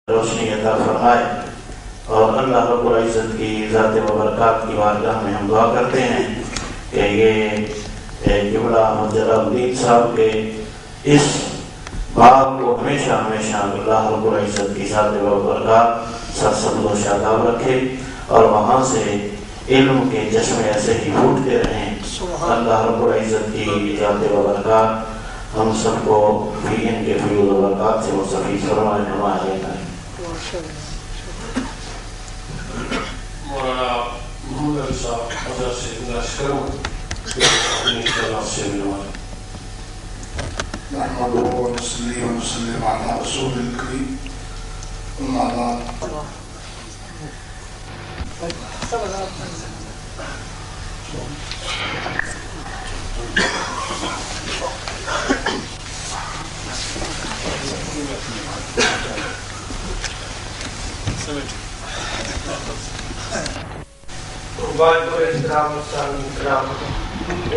روشنی عطا فرمائے، اور اللہ رب العزت کی ذات و برکات کی بارگاہ میں ہم دعا کرتے ہیں کہ یہ قبلہ جلال الدین صاحب کے اس باب کو ہمیشہ ہمیشہ اللہ رب العزت کی ذات و برکات سرسبز و شاداب رکھے، اور وہاں سے علم کے چشمے ایسے ہی پھوٹتے رہیں۔ اللہ رب العزت کی ذات و برکات ہم سب کو بھی ان کے فیوز و برکات سے مستفید فرمائے۔ مولانا محمد علی صاحب حضرت سے گزارش کروں اپنی خلاف سے ملوائیں۔ نحمده ونصلي ونسلم على رسول الكريم أما بعد والد احترام السلام کرام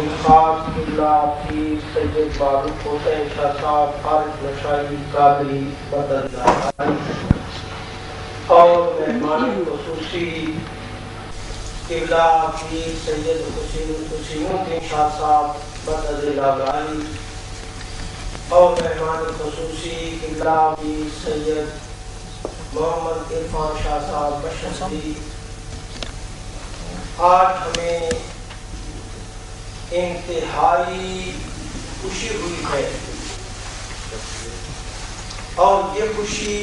انخاص قبلہ پیر سید معروف حسین شاہ صاحب عارف نشائی قادری مدد اور مہمان خصوصی قبلہ پیر سید حسین الدین شاہ صاحب مدد لگائی اور مہمان خصوصی قبلہ پیر سید محمد عرفان شاہ صاحب بشری، آج ہمیں انتہائی خوشی ہوئی ہے، اور یہ خوشی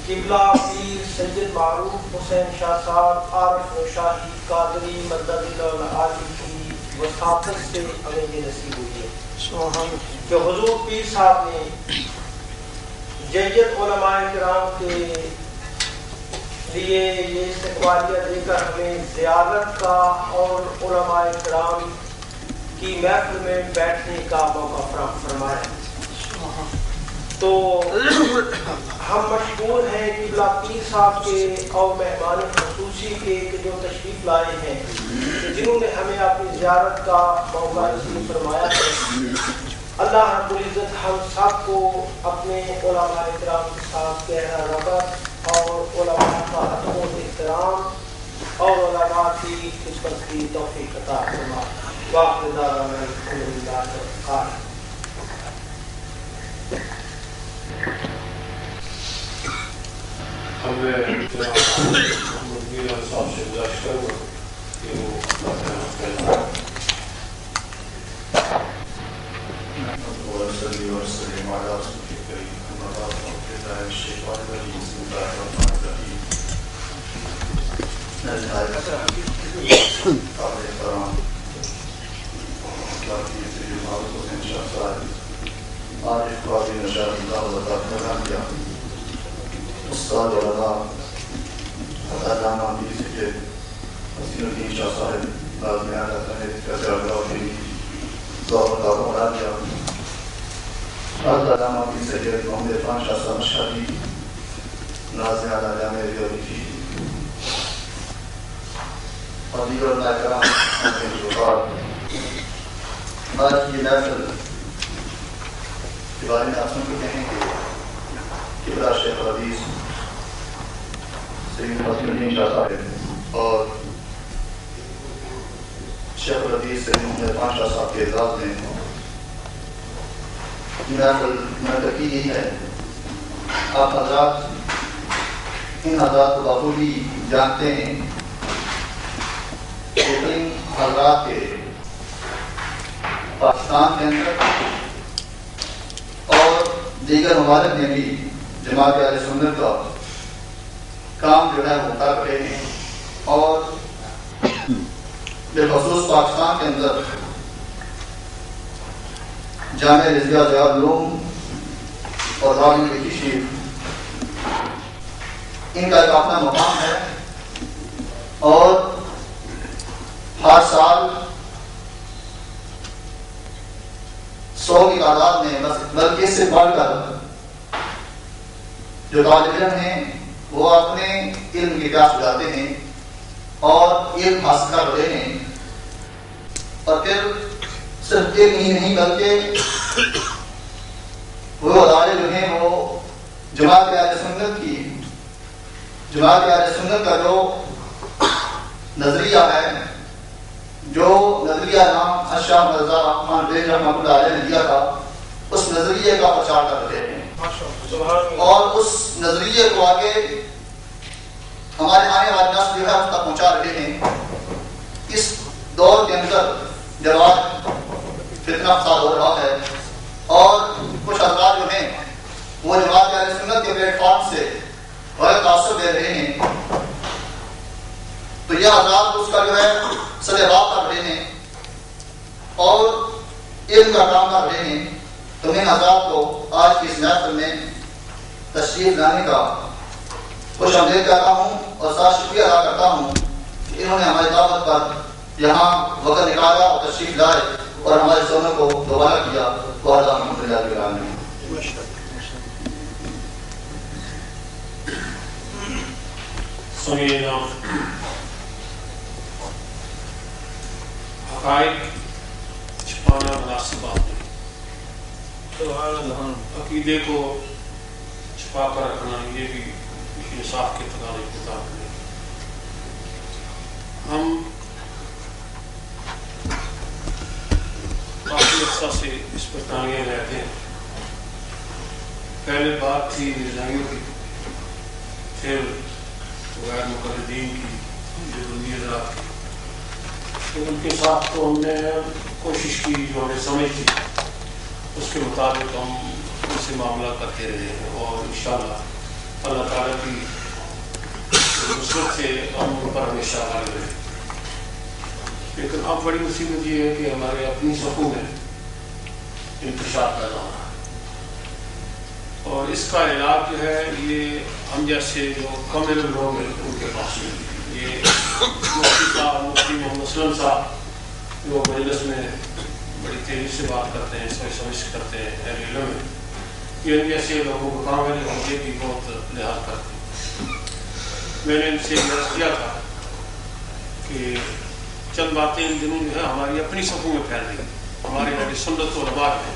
قبلہ پیر سید معروف حسین شاہ صاحب عارف نشائی قادری مدد العالی کی وساطت سے ہمیں یہ نصیب ہوئی ہے کہ حضور پیر صاحب نے جید علماء کرام کے لیے یہ استقبالیہ دے کر ہمیں زیارت کا اور علماء کرام کی محفل میں بیٹھنے کا موقع فراہم فرمایا۔ تو ہم مشکور ہیں قبلہ پیر صاحب کے اور مہمان خصوصی کے جو تشریف لائے ہیں، جنہوں نے ہمیں اپنی زیارت کا موقع نصیب فرمایا ہے۔ اللہ رب العزت ہم سب کو اپنے علماء کرام کے ساتھ گہرا رغبت اور علماء کا ادب و احترام اور علماء کی خدمت کی توفیق عطا فرمائے۔ وآخر دعوانا الحمدللہ رب العالمین۔ ہم محمد میرا صاحب سے گزارش کروں کہ وہ اپنا ونصلي ونسلم على رسول الكريم أما بعد فأعوذ بالله من الشيطان الرجيم بسم الله الرحمن الرحيم قابل احترام باقی سید معروف حسین شاہ صاحب عارف قادری نشائی اللہ تعالیٰ استاد علماء علامہ پیر سید حسین الدین شاہ صاحب لازم اعلیٰ تحریر کا درجہ اور دعا بنا دیا علامہ پیر سید محمد عرفان شاہ صاحب شادی ناظم اعلیٰ جامعہ ریاضی کی اور دیگر علماء کرام آج کی محفل کے بارے میں آپ سنتے ہیں کہ قبلہ شیخ الحدیث سید حسین الدین شاہ صاحب اور شیخ الحدیث سید محمد عرفان شاہ صاحب کے اعزاز میں منعقد کی گئی ہے۔ آپ حضرات ان حضرات کو بخوبی جانتے ہیں کہ ان حضرات کے پاکستان کے اندر اور دیگر ممالک میں بھی جماعت اہل سنت کا کام جو ہے وہ کر رہے ہیں، اور بالخصوص پاکستان کے اندر جامعہ رضویہ ضیاء العلوم اور دارالعلوم شریف ان کا ایک اپنا مقام ہے، اور ہر سال 100 کی تعداد میں بلکہ اس سے بڑھ کر جو طالب علم ہیں وہ اپنے علم کی پیاس بجھاتے ہیں اور علم حاصل کر رہے ہیں، اور پھر صرف علم ہی نہیں بلکہ وہ ادارے جو ہیں وہ جماعت اہل سنت کا جو نظریہ ہے، جو نظریہ امام شاہ مرزا رحمان بیگ رحمۃ اللہ علیہ نے دیا تھا، اس نظریے کا پرچار کر رہے ہیں اور اس نظریے کو آگے ہمارے آنے والی نسل جو ہے اس تک پہنچا رہے ہیں۔ اس دور کے اندر جب آج فتنہ فساد ہو رہا ہے اور کچھ حضرات جو ہیں وہ جماعت اہل سنت کے پلیٹ فارم سے غیر تاثر دے رہے ہیں، تو یہ حضرات اس کا جو ہے صدر باب کر رہے ہیں اور علم کا کام کر رہے ہیں۔ تو میں حضرات کو آج کی اس محفل میں تشریف لانے کا خوش آمدید کہتا ہوں اور ساتھ شکریہ ادا کرتا ہوں کہ انہوں نے ہماری دعوت پر یہاں وقت نکالا اور تشریف لائے اور ہمارے سونوں کو دوبارہ کیا۔ الحمد للہ۔ سنیے جناب، حقائق چھپانا مناسب بات نہیں، عقیدے کو چھپا کر رکھنا یہ بھی انصاف کے تقاضے کے مطابق نہیں۔ ہم کافی عرصہ سے اس پر تانیہ رہتے ہیں۔ پہلے بات تھی مرزائیوں کی، پھر غیر مقلدین کی، جو حضرات کی، تو ان کے ساتھ تو ہم نے کوشش کی، جو ہمیں سمجھ تھی اس کے مطابق ہم ان سے معاملہ کرتے رہے ہیں اور انشاءاللہ اللہ تعالیٰ کی نصرت سے ہم ان پر ہمیشہ غالب رہے۔ لیکن اب بڑی مصیبت یہ ہے کہ ہمارے اپنی صفوں میں انتشار پیدا ہو رہا ہے اور اس کا علاج جو ہے یہ ہم جیسے جو کم علم لوگ ہیں ان کے پاس نہیں۔ یہ مفتی صاحب، مفتی محمد اسلم صاحب جو مجلس میں بڑی تیزی سے بات کرتے ہیں، سوچ سمجھ کرتے ہیں، اہل علم میں، یہ ان جیسے لوگوں کو کام ہے جو یہ بھی بہت لحاظ کرتے ہیں۔ میں نے ان سے عرض کیا تھا کہ چند باتیں ان دنوں جو ہے ہماری اپنی صفوں میں پھیل رہی ہیں، ہمارے اہل سنت علماء ہیں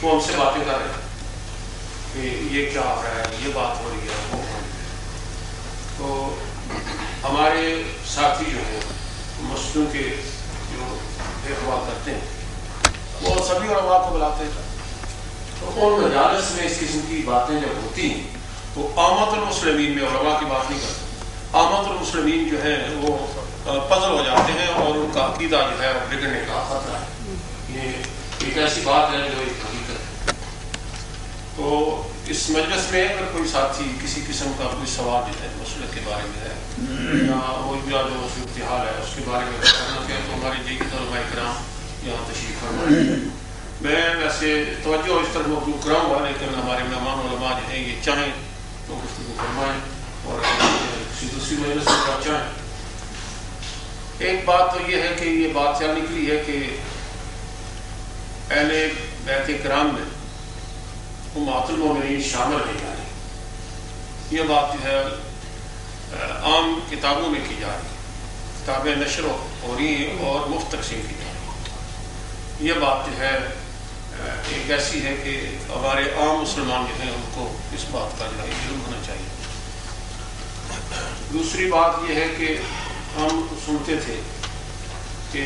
وہ ہم سے باتیں کر رہے ہیں کہ یہ کیا ہو رہا ہے، یہ بات ہو رہی ہے، وہ ہو رہی ہے۔ تو ہمارے ساتھی جو ہیں مسلموں کے جو دیکھ بھال کرتے ہیں وہ سبھی علماء کو بلاتے ہیں، تو ان مجالس میں اس قسم کی باتیں جب ہوتی ہیں تو عامت المسلمین میں علماء کی بات نہیں کرتے، عامت المسلمین جو ہیں وہ پزل ہو جاتے ہیں اور ان کا عقیدہ جو ہے بگڑنے کا خطرہ ہے۔ یہ ایک ایسی بات ہے جو ایک حقیقت ہے۔ تو اس مجلس میں اگر کوئی ساتھی کسی قسم کا کوئی سوال جو ہے مسئلے کے بارے میں ہے یا موجودہ جو صورتحال ہے اس کے بارے میں کرنا کیا تو ہمارے جدید علماء کرام یہاں تشریف فرمائیں۔ میں ویسے توجہ اس طرح مخلوق کراؤں گا لیکن ہمارے مہمان علماء جو ہیں یہ چاہیں تو گفتگو فرمائیں اور کسی دوسری مجلس میں کیا چاہیں۔ ایک بات تو یہ ہے کہ یہ بات چل نکلی ہے کہ اہل بیت کرام میں امہات المومنین شامل نہیں آئی، یہ بات جو ہے عام کتابوں میں کی جا رہی ہے، کتابیں نشر ہو رہی ہیں اور مفت تقسیم کی جا رہی ہے۔ یہ بات جو ہے ایک ایسی ہے کہ ہمارے عام مسلمان جو ہیں ان کو اس بات کا جو ہے علم ہونا چاہیے۔ دوسری بات یہ ہے کہ ہم سنتے تھے کہ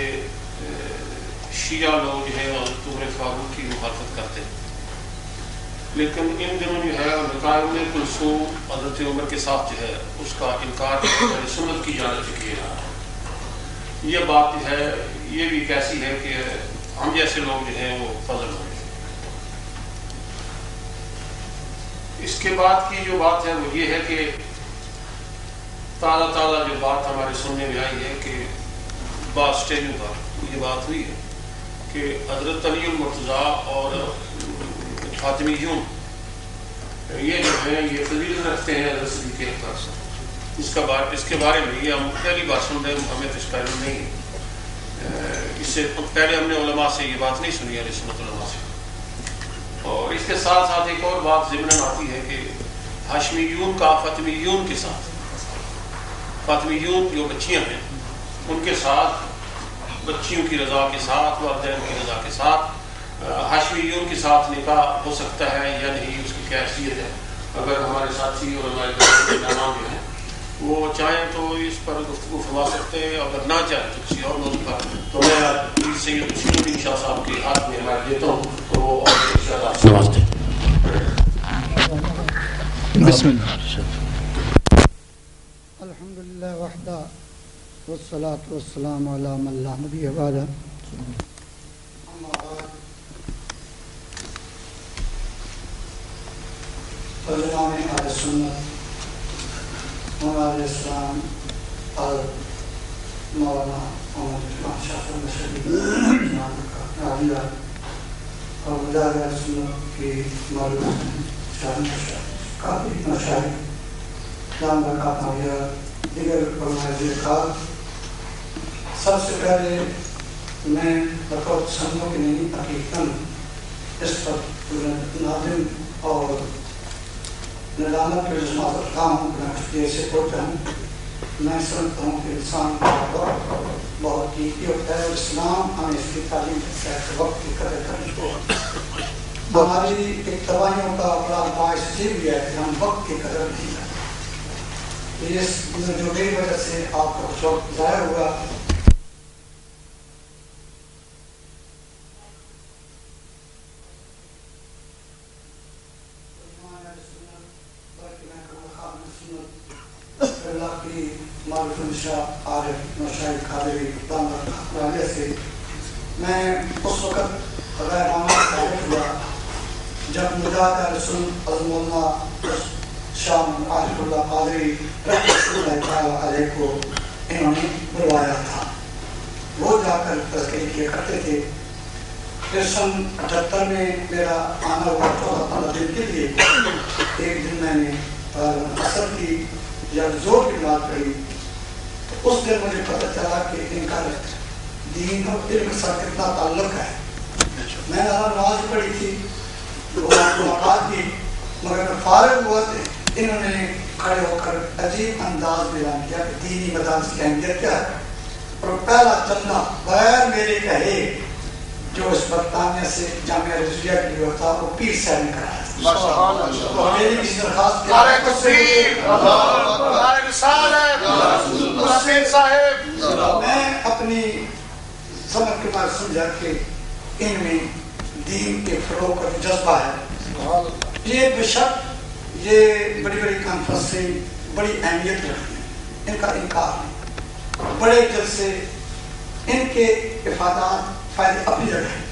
شیعہ لوگ جو ہیں حضرت عمر فاروق کی مخالفت کرتے ہیں، لیکن ان دنوں جو ہے نکاح کلثوم حضرت عمر کے ساتھ جو ہے اس کا انکار سنت کی جانب سے کیا جا رہا ہے۔ یہ بات جو ہے یہ بھی کیسی ہے کہ ہم جیسے لوگ جو ہیں وہ فضل ہوں گے۔ اس کے بعد کی جو بات ہے وہ یہ ہے کہ تازہ جو بات ہمارے سننے میں آئی ہے کہ بعض اسٹیجوں پر یہ بات ہوئی ہے کہ حضرت علی المرتضیٰ اور فاطمیون یہ جو ہیں یہ فضیلت رکھتے ہیں حضرت صدیق اکبر۔ اس کے بارے میں یہ ہم پہلی بار سن رہے ہیں، ہمیں تو اس کا علم نہیں ہے، اس سے پہلے ہم نے علماء سے یہ بات نہیں سنی ہے، سنت علماء سے۔ اور اس کے ساتھ ساتھ ایک اور بات ضمن آتی ہے کہ ہاشمیون کا فاطمیون کے ساتھ، فاطمیون جو بچیاں ہیں ان کے ساتھ، بچیوں کی رضا کے ساتھ، والدین کی رضا کے ساتھ ہاشمیون کے ساتھ نکاح ہو سکتا ہے یا نہیں، اس کی کیا حیثیت ہے، اگر ہمارے ساتھی اور ہمارے مہمان جو ہیں وہ چاہیں تو اس پر گفتگو فرما سکتے ہیں، اگر نہ چاہیں تو کسی اور موضوع پر، تو میں سید رشید الدین شاہ صاحب کے ہاتھ میں ہمارے دیتا ہوں تو وہ آپ سے نوازتے ہیں۔ بسم اللہ۔ الحمدللہ وحدہ والصلاة والسلام علی من لا نبی بعدہ۔ علماء اہل سنت ہمارے اسلام اور مولانا محمد عثمان شاہ مشہدی عالیہ اور مدار اہل سنت کی معلوم شاہ کافی مشاہد نام رکھا تھا یا دیگر علماء کار۔ سب سے پہلے میں بطور سنوں کی نہیں حقیقتاً اس پر ناظم اور ندامت کے جذبات رکھتا ہوں کہ میں کچھ دیر سے پڑھتا ہوں۔ میں سمجھتا ہوں کہ انسان کا وقت بہت قیمتی ہوتا ہے اور اسلام ہمیں اس کی تعلیم دیتا ہے کہ وقت کی قدر کرنی چاہیے۔ ہماری ایک تباہیوں کا بڑا باعث یہ بھی ہے کہ ہم وقت کی قدر نہیں کرتے۔ اس جو میری وجہ سے آپ کا کچھ وقت ضائع ہوا، اللہ کی معرفت شاہ عارف مشاہد قادری دامت سے میں اس وقت غیر عامہ عارف ہوا جب مجاہد اہل سنت عظم اللہ شاہ عارف اللہ قادری رحمۃ اللہ علیہ کو انہوں نے بلوایا تھا۔ وہ جا کر تذکرے کیا کرتے تھے۔ پھر سن 78 میں میرا آنا ہوا 14-15 دن کے لیے۔ ایک دن میں نے اثر کی یا زور کی بات پڑھی تو اس دن مجھے پتہ چلا کہ ان کا دین اور علم کے ساتھ کتنا تعلق ہے۔ میں نے نماز پڑھی تھی، ملاقات کی، مگر میں فارغ ہوا تھے انہوں نے کھڑے ہو کر عجیب انداز بیان کیا کہ دینی مدارس کی اہمیت کیا ہے، اور پہلا چندہ بغیر میرے کہے جو اس برطانیہ سے جامعہ رضویہ کے لیے ہوتا وہ پیر صاحب نے کرایا تھا۔ میری اس درخواست کے میں اپنی سمجھ کے بعد سمجھا کہ ان میں دین کے فروغ کا جذبہ ہے۔ یہ بے شک یہ بڑی بڑی کانفرنسیں بڑی اہمیت رکھتی ہیں، ان کا انکار نہیں۔ بڑے جلسے ان کے افادات فائدے اپنی جگہ ہیں،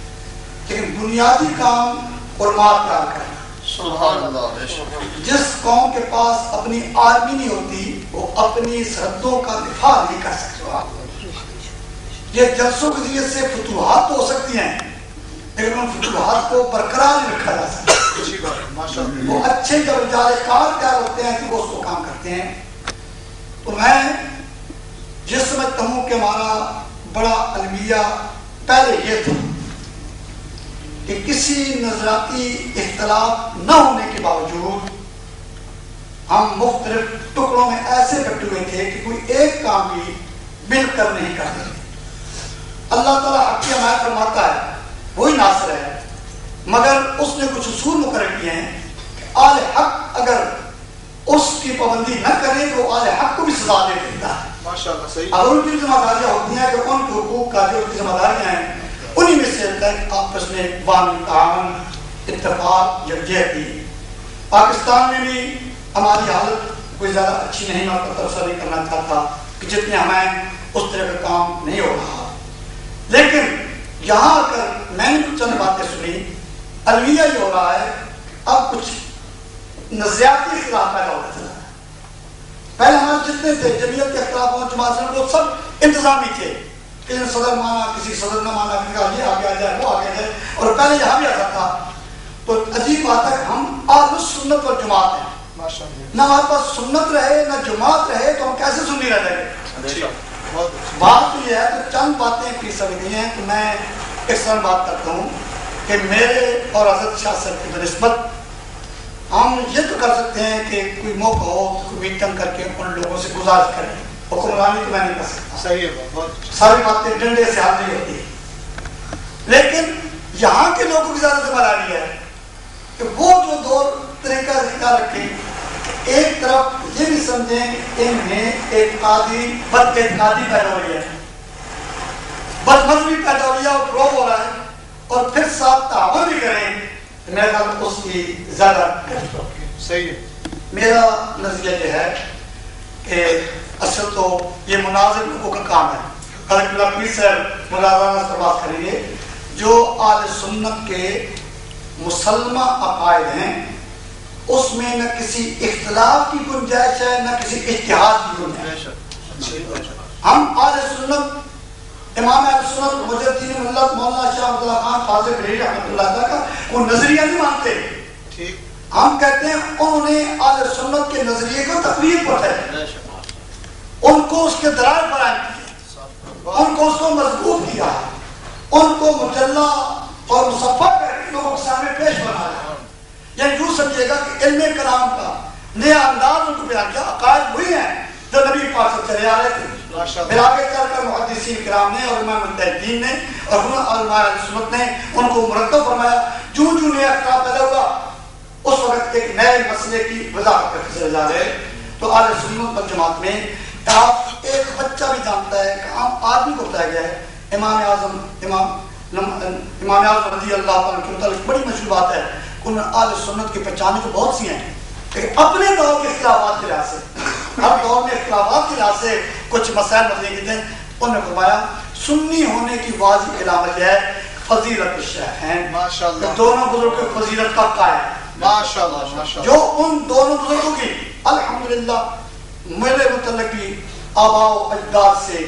لیکن بنیادی کام علماء تیار کرنا۔ سبحان اللہ۔ جس قوم کے پاس اپنی آرمی نہیں ہوتی وہ اپنی سرحدوں کا دفاع نہیں کر سکتی۔ یہ جلسوں کے ذریعے سے فتوحات تو ہو سکتی ہیں لیکن ان فتوحات کو برقرار نہیں رکھا جا سکتا۔ وہ اچھے جب اجارے کار تیار ہوتے ہیں کہ وہ اس کو کام کرتے ہیں۔ تو میں یہ سمجھتا ہوں کہ ہمارا بڑا المیہ پہلے یہ تھا کہ کسی نظراتی اختلاف نہ ہونے کے باوجود ہم مختلف ٹکڑوں میں ایسے بٹے ہوئے تھے کہ کوئی ایک کام بھی مل کر نہیں کرتے۔ اللہ تعالیٰ حق کی حمایت فرماتا ہے، وہی ناصر ہے، مگر اس نے کچھ اصول مقرر کیے ہیں کہ آل حق اگر اس کی پابندی نہ کرے تو آل حق کو بھی سزا دے دیتا ہے۔ اگر ان کی ذمہ داریاں ہوتی ہیں کہ ان کے حقوق کا جو ذمہ داریاں ہیں انہی میں سے آپس میں باہمی تعاون، اتفاق، یکجہتی۔ پاکستان میں بھی ہماری حالت کوئی زیادہ اچھی نہیں، میں آپ کا تبصرہ نہیں کرنا چاہتا کہ جتنے ہمیں اس طرح کا کام نہیں ہو رہا، لیکن یہاں آ کر میں نے کچھ چند باتیں سنی۔ المیہ یہ ہو رہا ہے اب کچھ نظریاتی اختلاف پیدا ہوتا چلا ہے۔ پہلے ہمارے جتنے تھے جمعیت کے اختلاف ہوں، جماعت سے وہ سب انتظامی تھے، کسی نے صدر مانا، کسی صدر نہ مانا، کسی کا یہ آگے آ جائے وہ آگے جائے، اور پہلے یہاں بھی آتا تھا۔ تو عجیب بات ہے کہ ہم اہل سنت اور جماعت ہیں، نہ ہمارے پاس سنت رہے نہ جماعت رہے تو ہم کیسے سنی رہ جائیں گے۔ بات یہ ہے تو چند باتیں کی سکتی ہیں کہ میں اس طرح بات کرتا ہوں کہ میرے اور حضرت شاہ صاحب کی بنسبت ہم یہ تو کر سکتے ہیں کہ کوئی موقع ہو کوئی میٹنگ کر کے ان لوگوں سے گزارش کریں، حکمرانی تو میں نہیں کر سکتا، صحیح ہے، ساری باتیں ڈنڈے سے حل نہیں ہوتی، لیکن یہاں کے لوگوں کی زیادہ ذمہ داری ہے کہ وہ جو دور طریقہ ذکر رکھیں، ایک طرف یہ بھی سمجھیں کہ ان میں اعتقادی بد اعتقادی پیدا ہو رہی ہے، بد مذہبی پیدا ہو رہی ہے اور فروغ ہو رہا ہے، اور پھر ساتھ تعاون بھی کریں، میرا خیال اس کی زیادہ صحیح ہے۔ میرا نظریہ یہ ہے کہ اصل تو یہ مناظر لوگوں کا کام ہے۔ حضرت اللہ پیر صاحب مناظرہ سے بات کریں گے، جو اہل سنت کے مسلمہ عقائد ہیں اس میں نہ کسی اختلاف کی گنجائش ہے نہ کسی اجتہاد کی گنجائش ہے۔ ہم اہل سنت امام اہل سنت مجدد ملت مولانا شاہ عبد اللہ خان فاضل بریلوی رحمۃ اللہ تعالیٰ کا وہ نظریہ نہیں مانتے، ہم کہتے ہیں انہوں نے اہل سنت کے نظریے کو تقریر پر ہے، ان کو اس کے دلائل فراہم کیا، ان کو اس کو مضبوط کیا، ان کو مجلہ اور مصفح کر کے لوگوں کے سامنے پیش بنایا، یعنی یوں سمجھے گا کہ علم کلام کا نیا انداز ان کو بیان کیا۔ عقائد وہی ہیں جو نبی پاک سے چلے آ رہے تھے، پھر آگے چل کر محدثین کرام نے اور امام مجتہدین نے اور علماء اہل سنت نے ان کو مرتب فرمایا۔ جو نیا اختلاف پیدا ہوا اس وقت ایک نئے مسئلے کی وضاحت کرتے چلے جا رہے۔ تو اہل سنت والجماعت میں آپ ایک بچہ بھی جانتا ہے کہ عام آدمی کو بتایا گیا ہے، امام اعظم رضی اللہ عنہ کے متعلق بڑی مشہور بات ہے، ان اہل سنت کی پہچانیں تو بہت سی ہیں، لیکن اپنے دور کے اختلافات کے لحاظ سے ہر دور میں اختلافات کے لحاظ سے کچھ مسائل بدلے گئے تھے۔ انہوں نے فرمایا سنی ہونے کی واضح علامت ہے فضیلت الشیخین، دونوں بزرگوں کی فضیلت کا قائل، جو ان دونوں بزرگوں کی الحمدللہ میرے متعلق بھی آباء و اجداد سے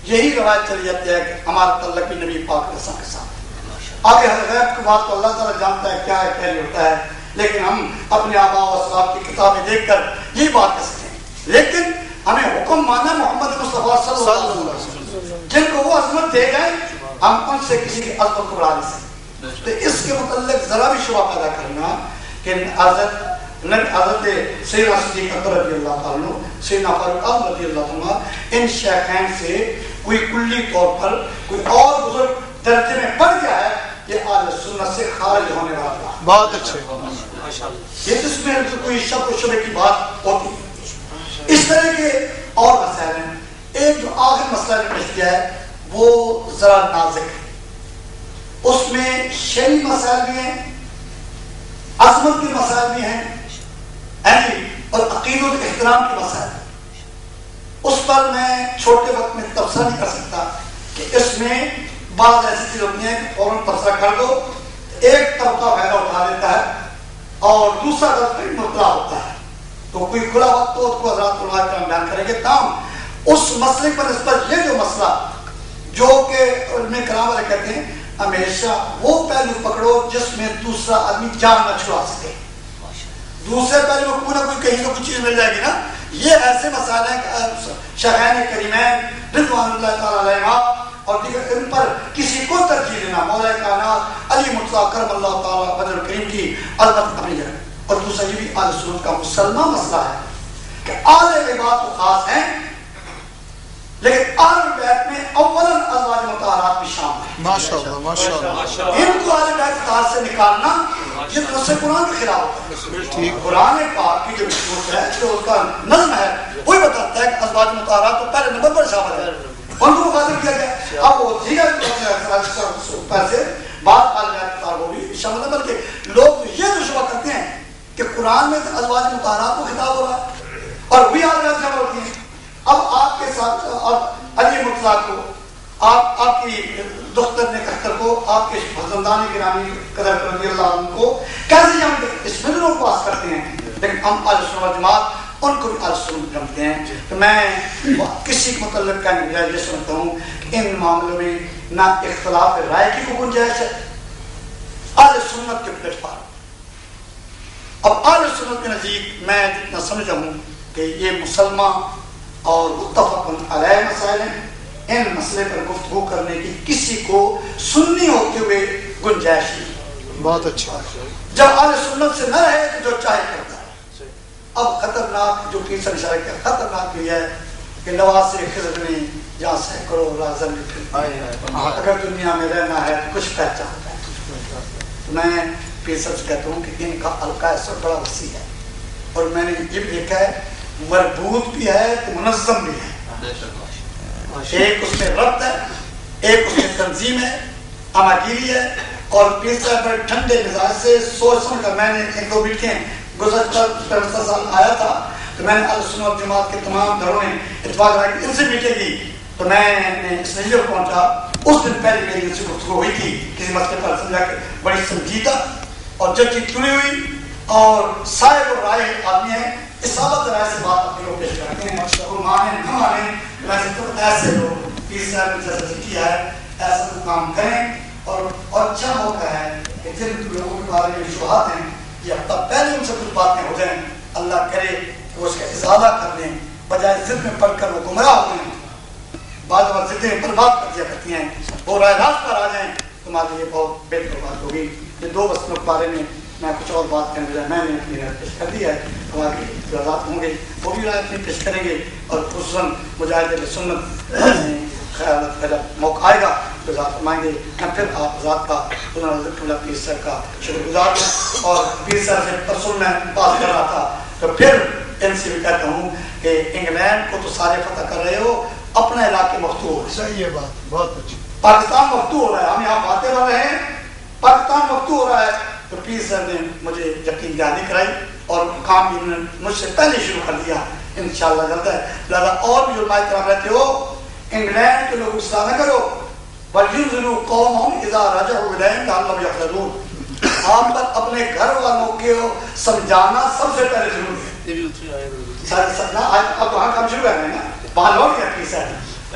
یہی روایت چلی جاتی ہے کہ ہمارا تعلق بھی نبی پاک کے ساتھ۔ آگے غیب کی بات تو اللہ تعالیٰ جانتا ہے کیا ہے کیا نہیں ہوتا ہے، لیکن ہم اپنے آباء و اسلاف کی کتابیں دیکھ کر یہی بات کر سکتے ہیں، لیکن ہمیں حکم مانا محمد مصطفیٰ صلی اللہ علیہ وسلم، جن کو وہ عظمت دے گئے ہم ان سے کسی کی عظمت کو بڑھا نہیں سکتے۔ تو اس کے متعلق ذرا بھی شبہ پیدا کرنا کہ حضرت سیدنا صدیق اکبر رضی اللہ عنہ، سیدنا فاروق اعظم رضی اللہ عنہ، ان شیخین سے کوئی کلی طور پر کوئی اور بزرگ درجے میں بڑھ گیا ہے، یہ اہل سنت سے خارج ہونے والا۔ بہت اچھے، یہ اس میں کوئی شک و شبہ کی بات ہوتی ہے۔ اس طرح کے اور مسائل ہیں۔ ایک جو آخر مسئلہ نے پیش کیا ہے وہ ذرا نازک ہے، اس میں شرعی مسائل بھی ہیں، عظمت کے مسائل بھی ہیں اور عقیدت احترام کے مسائل۔ اس پر میں چھوٹے وقت میں تبصرہ نہیں کر سکتا کہ اس میں بعض ایسی چیز ہوتی ہیں کہ فوراً تبصرہ کر دو، ایک طبقہ فائدہ اٹھا لیتا ہے اور دوسرا طبقہ مبتلا ہوتا ہے، تو کوئی کھلا وقت تو اس کو حضرات علماء کرام بیان کریں گے۔ تاہم اس مسئلے پر نسبت یہ جو مسئلہ جو کہ علماء کرام والے کہتے ہیں ہمیشہ وہ پہلو پکڑو جس میں دوسرا آدمی جان نہ چھڑا سکے، دوسرے پہلو میں کوئی نہ کوئی کہیں تو کچھ چیز مل جائے گی نا۔ یہ ایسے مسائل ہیں کہ شیخین کریمین رضوان اللہ تعالیٰ علیہ اور دیگر ان پر کسی کو ترجیح دینا، مولا کائنات علی مرتضیٰ کرم اللہ تعالیٰ بدر کریم کی عظمت اپنی جگہ۔ اور دوسرا یہ بھی اہل سنت کا مسلمہ مسئلہ ہے کہ اہل بیت تو خاص ہیں لیکن اہل بیت میں اولاً ازواج مطہرات بھی شامل ہیں۔ ماشاءاللہ ماشاءاللہ، ان کو اہل بیت اطاعت سے نکالنا یہ نص قرآن کے خلاف ہوتا ہے۔ قرآن پاک کی جو مشہور ہے جو اس کا نظم ہے وہی بتاتا ہے کہ ازواج مطہرات تو پہلے نمبر پر شامل ہے، ان کو مخاطب کیا گیا۔ اب وہ دیگر پیسے بات اہل بیت وہ بھی شامل ہے، بلکہ لوگ یہ جو شبہ کرتے ہیں کہ قرآن میں ازواج مطہرات کو خطاب ہو رہا ہے اور بھی اہل بیت شامل ہوتی ہیں۔ اب آپ کے ساتھ علی مرتضیٰ کو آپ کی دختر نے کہتر کو آپ کے فرزندان گرامی قدر رضی اللہ عنہ کو کیسے ہم اس میں لوگ پاس کرتے ہیں، لیکن ہم اہل سنت جماعت ان کو بھی اہل سنت جانتے ہیں۔ تو میں کسی کے متعلق کا نتیجہ یہ سمجھتا ہوں کہ ان معاملوں میں نہ اختلاف رائے کی کوئی گنجائش ہے، اہل سنت کے پلیٹ فارم۔ اب اہل سنت کے نزدیک میں جتنا سمجھا ہوں کہ یہ مسلمہ اور متفق علیہ مسائل ہیں، ان مسئلے پر گفتگو کرنے کی کسی کو سنی ہوتے ہوئے گنجائش نہیں۔ بہت اچھا، جب اہل سنت سے نہ رہے تو جو چاہے کرتا ہے۔ اب خطرناک جو تیسرا اشارہ کیا خطرناک بھی ہے کہ نواز خضر میں جہاں سینکڑوں رازن اگر دنیا میں رہنا ہے تو کچھ پہچان ہے۔ میں پھر سب سے کہتا ہوں کہ ان کا حلقہ ایسا بڑا وسیع ہے، اور میں نے یہ بھی دیکھا ہے مربوط بھی ہے تو منظم بھی ہے، ایک اس میں ربط ہے، ایک اس میں تنظیم ہے، آماگیری ہے، اور پیر صاحب بڑے ٹھنڈے مزاج سے سوچ سمجھ کر، میں نے ایک دو میٹنگیں گزشتہ سال آیا تھا تو میں نے اہل سنت والجماعت کے تمام گھروں میں اتفاق رہا کہ ان سے میٹنگ کی، تو میں نے اس نتیجے پر پہنچا، اس دن پہلے میری ان سے گفتگو ہوئی تھی کسی مسئلے پر، سمجھا کہ بڑی سنجیدہ اور ججی چنی ہوئی اور صاحب و رائے آدمی ہے، اصابت رائے سے بات اپنی کو پیش کرتے ہیں، اور مانیں نہ مانیں، ویسے تو ایسے لوگ پیر صاحب نے جیسا کیا ہے ایسا کو کام کریں، اور اچھا موقع ہے کہ جن لوگوں کے بارے میں شبہات ہیں یہ ہفتہ پہلے ان سے کچھ باتیں ہو جائیں، اللہ کرے کہ وہ اس کا ازالہ کر لیں، بجائے ضد میں پڑھ کر وہ گمراہ ہو جائیں، بعض بار ضدیں برباد کر دیا کرتی ہیں، وہ رائے راست پر آ جائیں، تمہارے لیے بہت بہتر بات ہوگی۔ یہ دو مسئلوں کے بارے میں کچھ اور بات کرنے بجائے میں نے اپنی رائے پیش کر دی ہے، ہمارے اعتراضات ہوں گے وہ بھی رائے اپنی پیش کریں گے، اور خصوصاً مجاہد سنت خیالات کا جب موقع آئے گا تو ذات فرمائیں گے۔ میں پھر آپ ذات کا پیر صاحب کا شکر گزار ہوں، اور پیر صاحب سے پرسوں میں بات کر رہا تھا تو پھر ان سے بھی کہتا ہوں کہ انگلینڈ کو تو سارے فتح کر رہے ہو، اپنا علاقے مفتوح ہو رہا ہے۔ صحیح ہے بات، بہت اچھی۔ پاکستان مفتوح ہو رہا ہے، ہم یہاں باتیں کر رہے ہیں، پاکستان مفتوح ہو رہا ہے، تو پیر صاحب نے مجھے یقین دہانی کرائی اور کام بھی انہوں نے مجھ سے پہلے شروع کر دیا، انشاءاللہ جلد ہے۔ لہٰذا اور بھی علماء کرام رہتے ہو، انگلینڈ کے لوگ اصلاح نہ کرو، وَلْيُنذِرُوا قَوْمَهُمْ إِذَا رَجَعُوا إِلَيْهِمْ لَعَلَّهُمْ يَحْذَرُونَ۔ آپ پر اپنے گھر والوں کو سمجھانا سب سے پہلے ضروری ہے۔ اب وہاں کام شروع کر رہے ہیں نا، وہاں لوگ ہیں پیر صاحب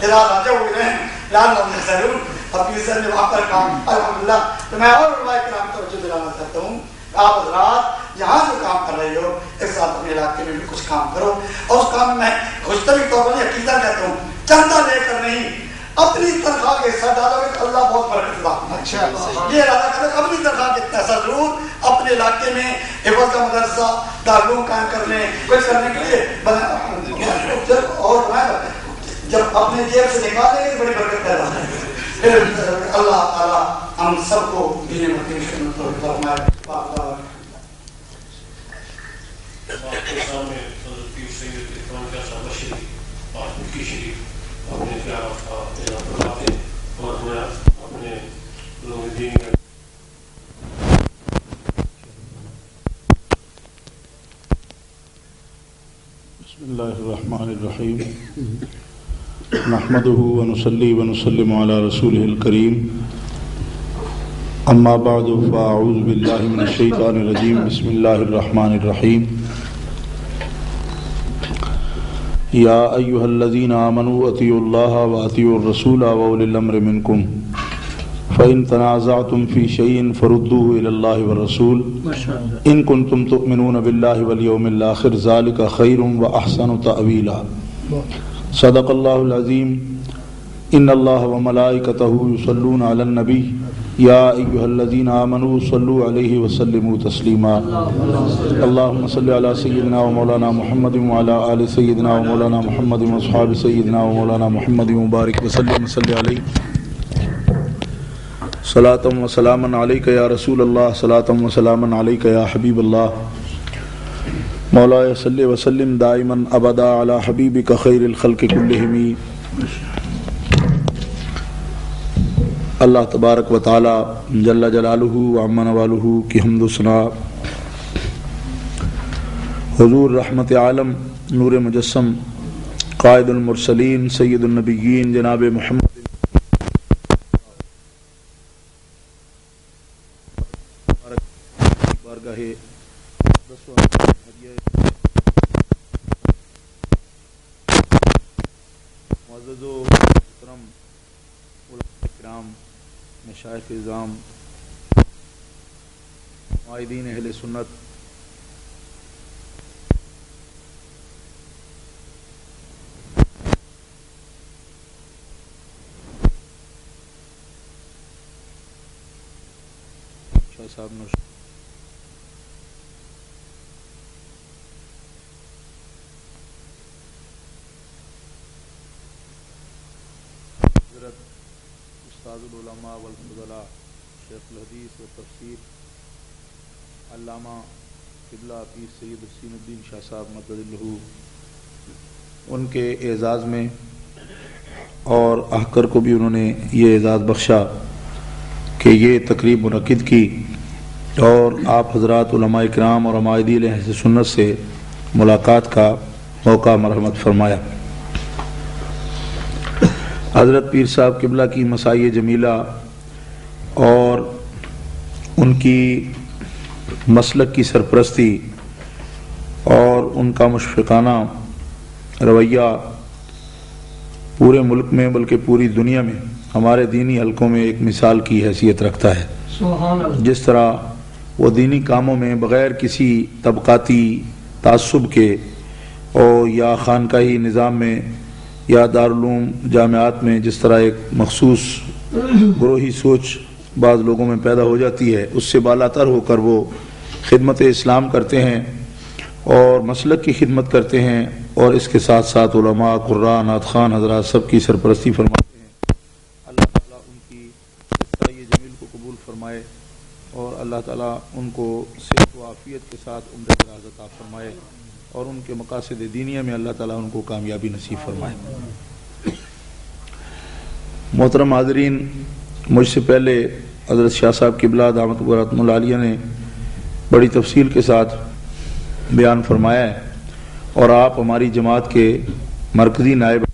إِذَا رَجَعُوا إِلَيْهِمْ لَعَلَّهُمْ يَحْذَرُونَ، اور پیر صاحب نے وہاں پر کام الحمدللہ۔ تو میں اور علماء کرام کو توجہ دلانا چاہتا ہوں، آپ حضرات یہاں جو کام کر رہے ہو ایک ساتھ اپنے علاقے میں بھی کچھ کام کرو، اور اس کام میں خوشتری طور پر عقیدہ کہتا ہوں، چندہ لے کر نہیں، اپنی تنخواہ کے حصہ ڈالو گے تو اللہ بہت برکت دے۔ اچھا، یہ ارادہ کرو اپنی تنخواہ کے پیسہ ضرور اپنے علاقے میں حفظ کا مدرسہ دارالعلوم قائم کرنے کچھ کرنے کے لیے اور جب اپنے جیب سے نکالیں گے بڑی برکت پیدا ہے۔ اللہ تعالیٰ ہم سب کو دین مدین خدمت فرمائے۔ آپ کے سامنے حضرت پیر سید اکرام کا صاحب شریف اور مکی شریف اپنے خیالات کا اعلان کرواتے ہیں، اور میں اپنے لوگ دین کا بسم اللہ الرحمن الرحیم، نحمدہ ونصلی ونسلم علی رسولہ الکریم، اما بعد فاعوذ باللہ من الشیطان الرجیم، بسم اللہ الرحمن الرحیم۔ یا ایہا الذین آمنوا اطیعوا اللہ واطیعوا الرسول واولی الامر منکم فإن تنازعتم فی شیء فردوه الی اللہ والرسول ان کنتم تؤمنون باللہ والیوم الآخر ذلک خیر واحسن تأویلا۔ صدق اللہ العظیم۔ ان اللہ وملائکتہ یصلون علی النبی یا ایہا الذین آمنوا صلوا علیہ وسلموا تسلیما۔ اللہم صلی علی سیدنا و مولانا محمد وعلی آل سیدنا و مولانا محمد واصحاب سیدنا و مولانا محمد مبارک وسلم صلی علیہ صلاۃ و سلاما علیک یا رسول اللہ، صلاۃ و سلاما علیک یا حبیب اللہ۔ مولاي صلی وسلم دائما ابدا علی حبیبک خیر الخلق کلہم۔ اللہ تبارک و تعالی جل جلالہ وعم نوالہ کی حمد و ثنا حضور رحمت عالم نور مجسم قائد المرسلین سید النبیین جناب محمد بارگاہ معزز و محترم علماء کرام، مشائخ اعظام، قائدین اہل سنت، شاہ صاحب نوش حضرت استاد العلماء والفضلاء شیخ الحدیث و تفسیر علامہ قبلہ پیر سید حسین الدین شاہ صاحب مدد اللہ ان کے اعزاز میں، اور احکر کو بھی انہوں نے یہ اعزاز بخشا کہ یہ تقریب منعقد کی اور آپ حضرات علماء کرام اور عمائدین اہل سنت سے ملاقات کا موقع مرحمت فرمایا۔ حضرت پیر صاحب قبلہ کی مسائی جمیلہ اور ان کی مسلک کی سرپرستی اور ان کا مشفقانہ رویہ پورے ملک میں بلکہ پوری دنیا میں ہمارے دینی حلقوں میں ایک مثال کی حیثیت رکھتا ہے۔ جس طرح وہ دینی کاموں میں بغیر کسی طبقاتی تعصب کے اور یا خانقاہی نظام میں یا دارالعلوم جامعات میں جس طرح ایک مخصوص گروہی سوچ بعض لوگوں میں پیدا ہو جاتی ہے، اس سے بالاتر ہو کر وہ خدمت اسلام کرتے ہیں اور مسلک کی خدمت کرتے ہیں، اور اس کے ساتھ ساتھ علماء، قراء، نعت خوان حضرات سب کی سرپرستی فرماتے ہیں۔ اللہ تعالیٰ ان کی مسائی جمیل کو قبول فرمائے اور اللہ تعالیٰ ان کو صحت و عافیت کے ساتھ عمر دراز عطا فرمائے اور ان کے مقاصد دینیہ میں اللہ تعالیٰ ان کو کامیابی نصیب فرمائے۔ محترم حاضرین، مجھ سے پہلے حضرت شاہ صاحب قبلہ دامت برکاتہم العالیہ نے بڑی تفصیل کے ساتھ بیان فرمایا ہے، اور آپ ہماری جماعت کے مرکزی نائب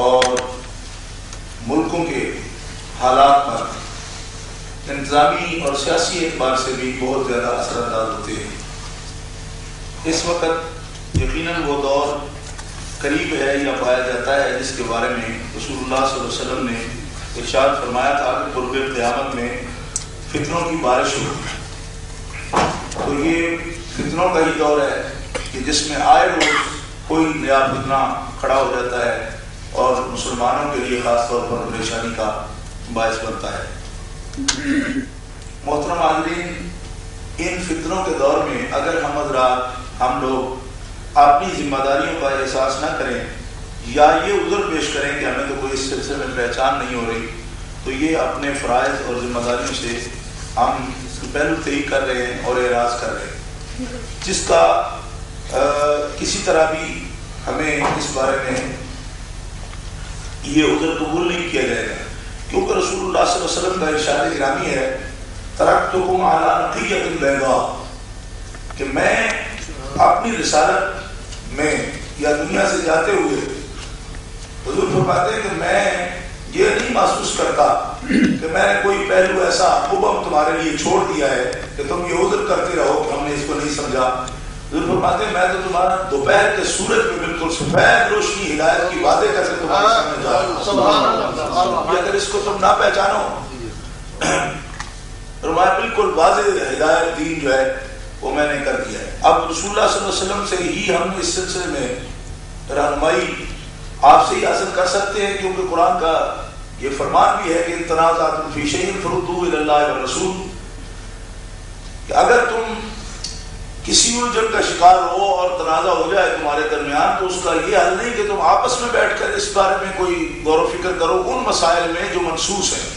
اور ملکوں کے حالات پر انتظامی اور سیاسی اعتبار سے بھی بہت زیادہ اثر انداز ہوتے ہیں۔ اس وقت یقیناً وہ دور قریب ہے یا پایا جاتا ہے جس کے بارے میں رسول اللہ صلی اللہ علیہ وسلم نے ارشاد فرمایا تھا کہ قرب قیامت میں فتنوں کی بارش ہو۔ تو یہ فتنوں کا ہی دور ہے کہ جس میں آئے روز کوئی نیا فتنہ کھڑا ہو جاتا ہے اور مسلمانوں کے لیے خاص طور پر پریشانی کا باعث بنتا ہے۔ محترم حاضرین، ان فتنوں کے دور میں اگر ہم لوگ اپنی ذمہ داریوں کا احساس نہ کریں یا یہ عذر پیش کریں کہ ہمیں تو کوئی اس سلسلے میں پہچان نہیں ہو رہی، تو یہ اپنے فرائض اور ذمہ داریوں سے ہم پہلو طئی کر رہے ہیں اور اعراض کر رہے ہیں، جس کا کسی طرح بھی ہمیں اس بارے میں یہ عذر قبول نہیں کیا جائے گا، کیونکہ رسول اللہ صلی اللہ علیہ وسلم کا ارشاد گرامی ہے ترکتکم علی نقیۃ البیضاء، کہ میں اپنی رسالت میں یا دنیا سے جاتے ہوئے حضور فرماتے ہیں کہ میں یہ نہیں محسوس کرتا کہ میں نے کوئی پہلو ایسا مبہم تمہارے لیے چھوڑ دیا ہے کہ تم یہ عذر کرتے رہو کہ ہم نے اس کو نہیں سمجھا۔ حضور فرماتے ہیں میں تو تمہارا دوپہر کے سورج میں بالکل سفید روشنی ہدایت کی باتیں کر کے تمہارے سامنے جا رہا ہوں، اگر اس کو تم نہ پہچانو، فرمایا بالکل واضح ہدایت دین جو ہے وہ میں نے کر دیا ہے۔ اب رسول اللہ صلی اللہ علیہ وسلم سے ہی ہم اس سلسلے میں رہنمائی آپ سے ہی حاصل کر سکتے ہیں، کیونکہ قرآن کا یہ فرمان بھی ہے کہ تنازعتم فی شیء فردوہ الی اللہ والرسول، کہ اگر تم کسی الجھن کا شکار ہو اور تنازع ہو جائے تمہارے درمیان تو اس کا یہ حل نہیں کہ تم آپس میں بیٹھ کر اس بارے میں کوئی غور و فکر کرو ان مسائل میں جو منسوس ہیں.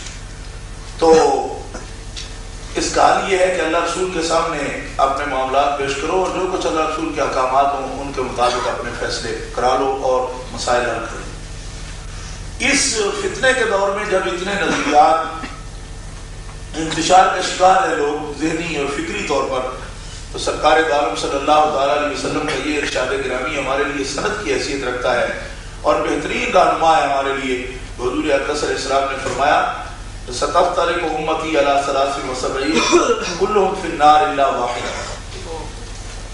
تو اس کا حل یہ ہے کہ اللہ رسول کے سامنے اپنے معاملات پیش کرو اور جو کچھ اللہ رسول کے احکامات ہوں ان کے مطابق اپنے فیصلے کرا لو اور مسائل حل کرو. اس فتنے کے دور میں جب اتنے نظریات انتشار کا شکار ہے لوگ ذہنی اور فکری طور پر، تو سرکار دو عالم صلی اللہ تعالیٰ علیہ وسلم کا یہ ارشاد گرامی ہمارے لیے سند کی حیثیت رکھتا ہے اور بہترین رہنما ہے ہمارے لیے. حضور اقدس علیہ السلام نے فرمایا ستفترق امتی علی 73 کلہم فی النار الا واحدہ.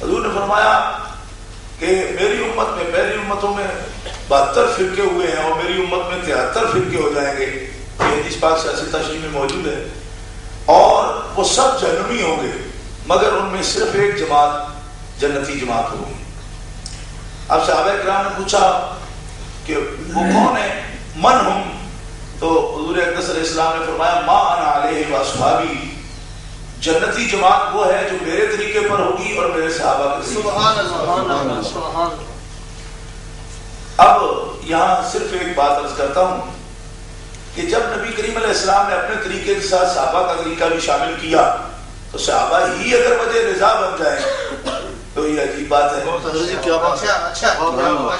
حضور نے فرمایا کہ میری امت میں پہلی امتوں میں 72 فرقے ہوئے ہیں اور میری امت میں 73 فرقے ہو جائیں گے. یہ حدیث پاک سے ایسی تشریح میں موجود ہے. اور وہ سب جہنمی ہوں گے مگر ان میں صرف ایک جماعت جنتی جماعت ہوگی. اب صحابہ کرام نے پوچھا کہ وہ کون ہے، من ہم؟ تو حضور اقدس علیہ السلام نے فرمایا ما انا علیہ واصحابی، جنتی جماعت وہ ہے جو میرے طریقے پر ہوگی اور میرے صحابہ کے طریقے. سبحان اللہ سبحان اللہ. اب یہاں صرف ایک بات عرض کرتا ہوں کہ جب نبی کریم علیہ السلام نے اپنے طریقے کے ساتھ صحابہ کا طریقہ بھی شامل کیا تو صحابہ ہی اگر وجہ رضا بن جائیں تو یہ عجیب بات ہے.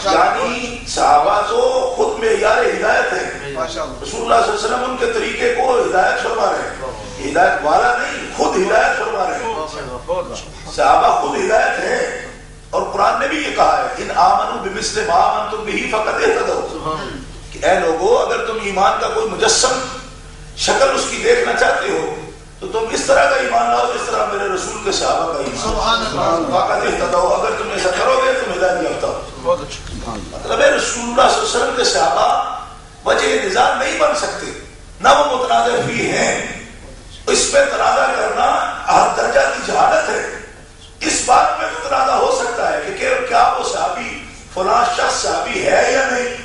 یعنی صحابہ تو خود معیار ہدایت ہے. رسول اللہ صلی اللہ علیہ وسلم ان کے طریقے کو ہدایت فرما رہے ہیں، ہدایت والا نہیں، خود ہدایت فرما رہے ہیں. صحابہ خود ہدایت ہے اور قرآن نے بھی یہ کہا ہے ان آمنوا بمثل ما آمنتم به فقد اهتدوا، کہ اے لوگو اگر تم ایمان کا کوئی مجسم شکل اس کی دیکھنا چاہتے ہو تو تم اس طرح کا ایمان لاؤ جس طرح میرے رسول کے صحابہ کا ایمان. فقد اهتدوا، اگر تم ایسا کرو گے تم ہدایت یافتہ ہو. مطلب ہے رسول اللہ صلی اللہ علیہ وسلم کے صحابہ وجہ نظام نہیں بن سکتے، نہ وہ متنازع بھی ہیں. اس پہ تنازع کرنا ہر درجہ کی جہالت ہے. اس بات میں تنازع ہو سکتا ہے کہ کیا وہ صحابی فلاں شخص صحابی ہے یا نہیں،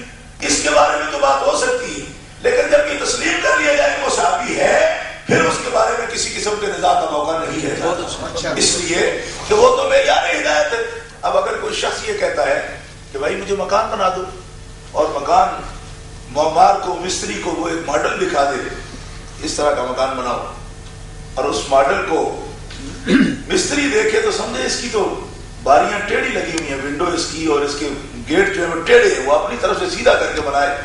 اس کے بارے میں تو بات ہو سکتی ہے. لیکن جب یہ تسلیم کر لیا جائے کہ وہ صحابی ہے پھر اس کے بارے میں کسی قسم کے نزاع کا موقع نہیں ہے، اس لیے کہ وہ تو معیار ہدایت ہے. اب اگر کوئی شخص یہ کہتا ہے کہ بھائی مجھے مکان بنا دو اور مکان معمار کو مستری کو وہ ایک ماڈل دکھا دے اس طرح کا مکان بناؤ اور اس ماڈل کو مستری دیکھے تو سمجھے اس کی تو باریاں ٹیڑھی لگی ہوئی ہیں، ونڈو اس کی اور اس کے گیٹ جو ہے وہ ٹیڑھے ہیں، وہ اپنی طرف سے سیدھا کر کے بنائے.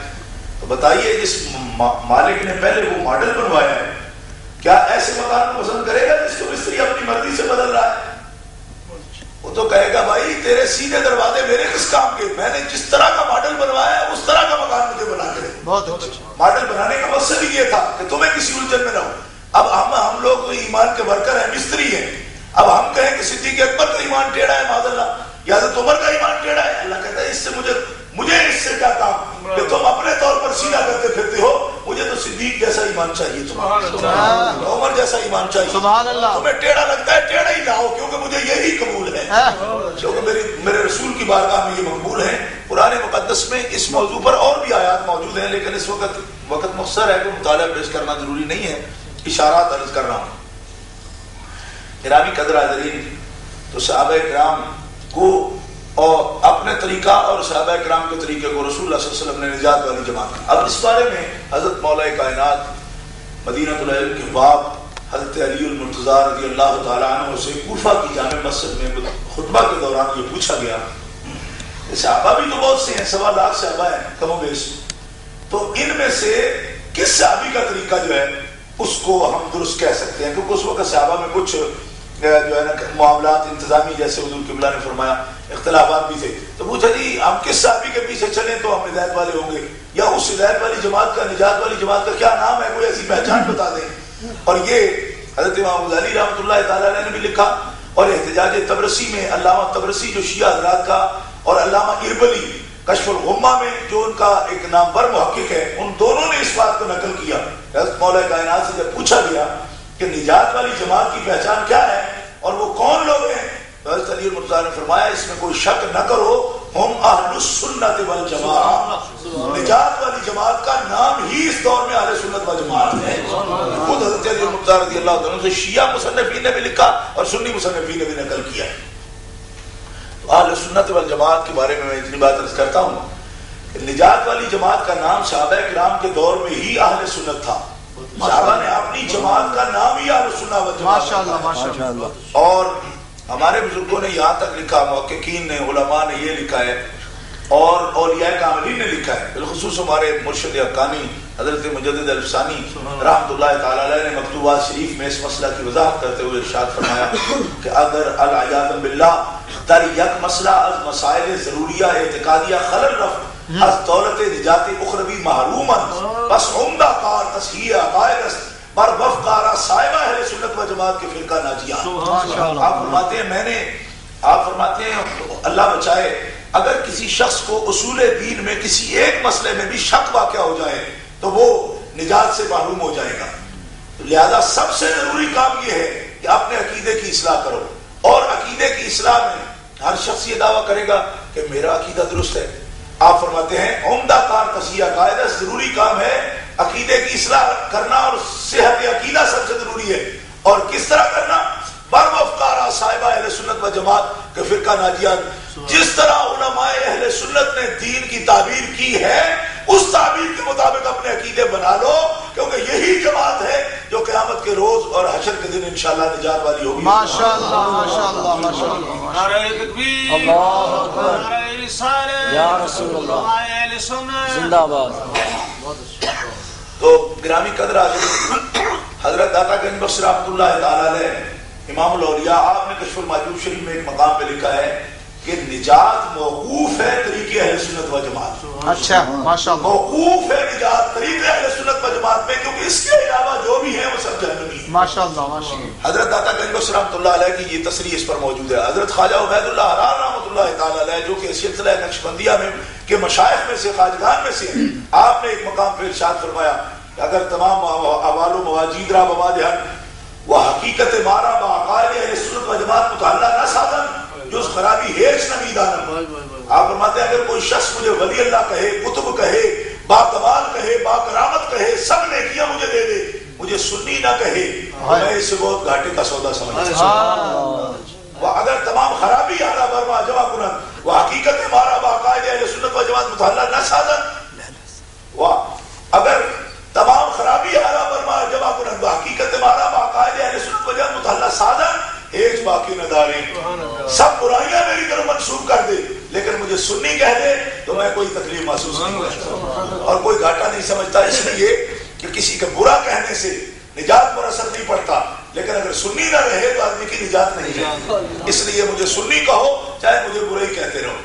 تو بتائیے جس مالک نے پہلے وہ ماڈل بنوایا ہے کیا ایسے مکان کو پسند کرے گا جس کو مستری اپنی مرضی سے بدل رہا ہے؟ وہ تو کہے گا بھائی تیرے سیدھے دروازے میرے کس کام کے، میں نے جس طرح کا ماڈل بنوایا ہے اس طرح کا مکان مجھے بنا کے دے. ماڈل بنانے کا مقصد ہی یہ تھا کہ تمہیں کسی الجھن میں نہ ہو. اب ہم لوگ ایمان کے ورکر ہیں، مستری ہیں. اب ہم کہیں کہ صدیق اکبر کا ایمان ٹیڑھا ہے معاذ اللہ، یا حضرت عمر کا ایمان ٹیڑھا ہے، اللہ کہتا ہے اس سے مجھے اس سے کیا کام کہ تم اپنے طور پر سیدھا کرتے پھرتے ہو. مجھے تو صدیق جیسا ایمان چاہیے، تمہیں عمر جیسا ایمان چاہیے. تمہیں ٹیڑھا لگتا ہے ٹیڑھا ہی لاؤ کیونکہ مجھے یہی قبول ہے، کیونکہ میرے رسول کی بارگاہ میں یہ مقبول ہے. قرآن مقدس میں اس موضوع پر اور بھی آیات موجود ہیں لیکن اس وقت مختصر ہے کہ مطالعہ پیش کرنا ضروری نہیں ہے، اشارات عرض کر رہا ہوں. گرامی قدر حاضرین، تو صحابہ کرام کو اور اپنے طریقہ اور صحابہ کرام کے طریقے کو رسول اللہ صلی اللہ علیہ وسلم نے نجات والی جماعت. اب اس بارے میں حضرت مولا کائنات مدینہ العلم کے باب حضرت علی المرتضیٰ رضی اللہ تعالیٰ عنہ سے کوفہ کی جامع مسجد میں خطبہ کے دوران یہ پوچھا گیا. صحابہ بھی تو بہت سے ہیں، 1.25 لاکھ صحابہ ہیں کم و بیش، تو ان میں سے کس صحابی کا طریقہ جو ہے اس کو ہم درست کہہ سکتے ہیں؟ کیونکہ اس وقت صحابہ میں کچھ جو ہے نا معاملات انتظامی جیسے حضور قبلہ نے فرمایا اختلافات بھی تھے. تو پوچھا جی ہم کس صحابی کے پیچھے چلیں تو ہم ہدایت والے ہوں گے، یا اس ہدایت والی جماعت کا نجات والی جماعت کا کیا نام ہے، کوئی ایسی پہچان بتا دیں. اور یہ حضرت امام غزالی رحمۃ اللہ تعالیٰ علیہ نے بھی لکھا. اور احتجاج تبرسی میں علامہ تبرسی جو شیعہ حضرات کا اور علامہ اربلی کشف الغمہ میں جو ان کا ایک نامور محقق ہے، ان دونوں نے اس بات کو نقل کیا. حضرت مولا کائنات سے جب پوچھا گیا کہ نجات والی جماعت کی پہچان کیا ہے اور وہ کون لوگ ہیں، حضرت علی المرتضیٰ نے فرمایا اس میں کوئی شک نہ کرو، ہم اہل السنت والجماعہ. نجات والی جماعت کا نام ہی اس دور میں اہل سنت والجماعت ہے. خود حضرت علی المرتضیٰ رضی اللہ عنہ سے شیعہ مصنفین نے بھی لکھا اور سنی مصنفین نے بھی نقل کیا. اہل سنت والجماعت کے بارے میں اتنی بات عرض کرتا ہوں کہ نجات والی جماعت کا نام صحابہ کرام کے دور میں ہی اہل سنت تھا. صحابہ نے اپنی جماعت کا نام ہی اہل سنت والجماعت. ماشاءاللہ ماشاءاللہ. اور ہمارے بزرگوں نے یہاں تک لکھا، محققین نے، علماء نے یہ لکھا ہے، اور اولیاء کاملین نے لکھا ہے، بالخصوص ہمارے مرشد حقانی حضرت مجدد الفسانی رحمۃ اللہ تعالی علیہ نے مکتوبات شریف میں اس مسئلہ کی وضاحت کرتے ہوئے ارشاد فرمایا کہ اگر العیاذ باللہ در یک مسئلہ از مسائل ضروریہ اعتقادیہ خلل رفت از دولت نجات اخروی محرومن بس عمدہ کار تصحیح عقائد است بر وفقارہ صاحبہ اہل سنت و جماعت کے فرقہ ناجیہ. آپ فرماتے ہیں اللہ بچائے، اگر کسی شخص کو اصول دین میں کسی ایک مسئلے میں بھی شک واقع ہو جائے تو وہ نجات سے محروم ہو جائے گا. لہذا سب سے ضروری کام یہ ہے کہ اپنے عقیدے کی اصلاح کرو، اور عقیدے کی اصلاح میں ہر شخص یہ دعویٰ کرے گا کہ میرا عقیدہ درست ہے. آپ فرماتے ہیں عمدہ کار تصحیح عقائد، ضروری کام ہے عقیدے کی اصلاح کرنا، اور صحت عقیدہ سب سے ضروری ہے. اور کس طرح کرنا؟ بر وفقارہ صاحبہ اہل سنت و جماعت کے فرقہ ناجیہ. جس طرح علماء اہل سنت نے دین کی تعبیر کی ہے اس تعبیر کے مطابق اپنے عقیدے بنا لو، کیونکہ یہی جماعت ہے جو قیامت کے روز اور حشر کے دن انشاءاللہ نجات والی ہوگی. ماشاءاللہ ماشاءاللہ ماشاءاللہ. نعرہ تکبیر، اللہ اکبر، نعرہ رسالت، یا رسول اللہ، اہل سنت زندہ باد. تو گرامی قدر حضرت داتا گنج بخش رحمۃ اللہ تعالی علیہ امام الاولیاء، آپ نے کشف المحجوب شریف میں ایک مقام پہ لکھا ہے کہ نجات موقوف ہے طریقے اہل سنت و جماعت. اچھا ماشاءاللہ. موقوف ہے نجات طریقے اہل سنت و جماعت میں، کیونکہ اس کے علاوہ جو بھی ہیں وہ سب جہنمی ہیں. ماشاءاللہ ماشاءاللہ. حضرت داتا گنج بخش رحمۃ اللہ علیہ کی یہ تصریح اس پر موجود ہے. حضرت خواجہ عبید اللہ حرار رحمۃ اللہ تعالی علیہ جو کہ سلسلہ نقشبندیہ میں کے مشائخ میں سے، خواجگان میں سے ہیں، آپ نے ایک مقام پہ ارشاد فرمایا کہ اگر تمام احوال و مواجید را بوادہن وہ حقیقت مارا بعقائد اہل سنت و جماعت متعلق نہ سادن جز خرابی ہیچ نہ میدانم. آپ فرماتے ہیں اگر کوئی شخص مجھے ولی اللہ کہے، قطب کہے، با کمال کہے، با کرامت کہے، سب نیکیاں مجھے دے دے، مجھے سنی نہ کہے تو میں اسے بہت گھاٹے کا سودا سمجھتا ہوں. اگر تمام خرابی اعلیٰ برما جمع کنن وہ حقیقت مارا بعقائد اہل سنت و جماعت متعلق نہ سادن، اگر تمام خرابی اعلیٰ برما جمع کنن وہ حقیقت مارا بعقائد اہل سنت و جماعت متعلق سادن ایک باقی نہ داری. سب برائیاں میری طرف منسوب کر دے لیکن مجھے سنی کہہ دے تو میں کوئی تکلیف محسوس نہیں کرتا اور کوئی گھاٹا نہیں سمجھتا، اس لیے کہ کسی کے برا کہنے سے نجات پر اثر نہیں پڑتا، لیکن اگر سنی نہ رہے تو آدمی کی نجات نہیں ہے. اس لیے مجھے سنی کہو چاہے مجھے برا ہی کہتے رہو.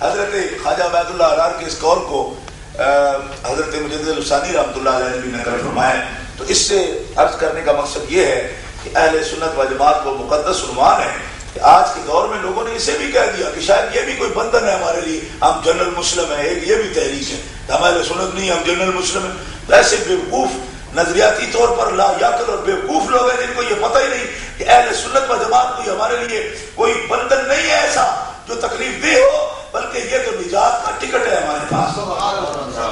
حضرت خواجہ عبید اللہ حرار کے اس قول کو حضرت مجدد الفسانی رحمۃ اللہ علیہ نے بھی نقل فرمایا. تو اس سے عرض کرنے کا مقصد یہ ہے کہ اہل سنت و جماعت کو مقدس عنوان ہے کہ آج کے دور میں لوگوں نے اسے بھی کہہ دیا کہ شاید یہ بھی کوئی بندھن ہے ہمارے لیے، ہم جنرل مسلم ہیں. ایک یہ بھی تحریک ہے کہ ہم اہل سنت نہیں، ہم جنرل مسلم ہیں. ایسے بیوقوف نظریاتی طور پر لا یاقل اور بیوقوف لوگ ہیں جن کو یہ پتہ ہی نہیں کہ اہل سنت و جماعت کوئی ہمارے لیے کوئی بندھن نہیں ہے ایسا جو تکلیف دہ ہو، بلکہ یہ تو نجات کا ٹکٹ ہے ہمارے پاس.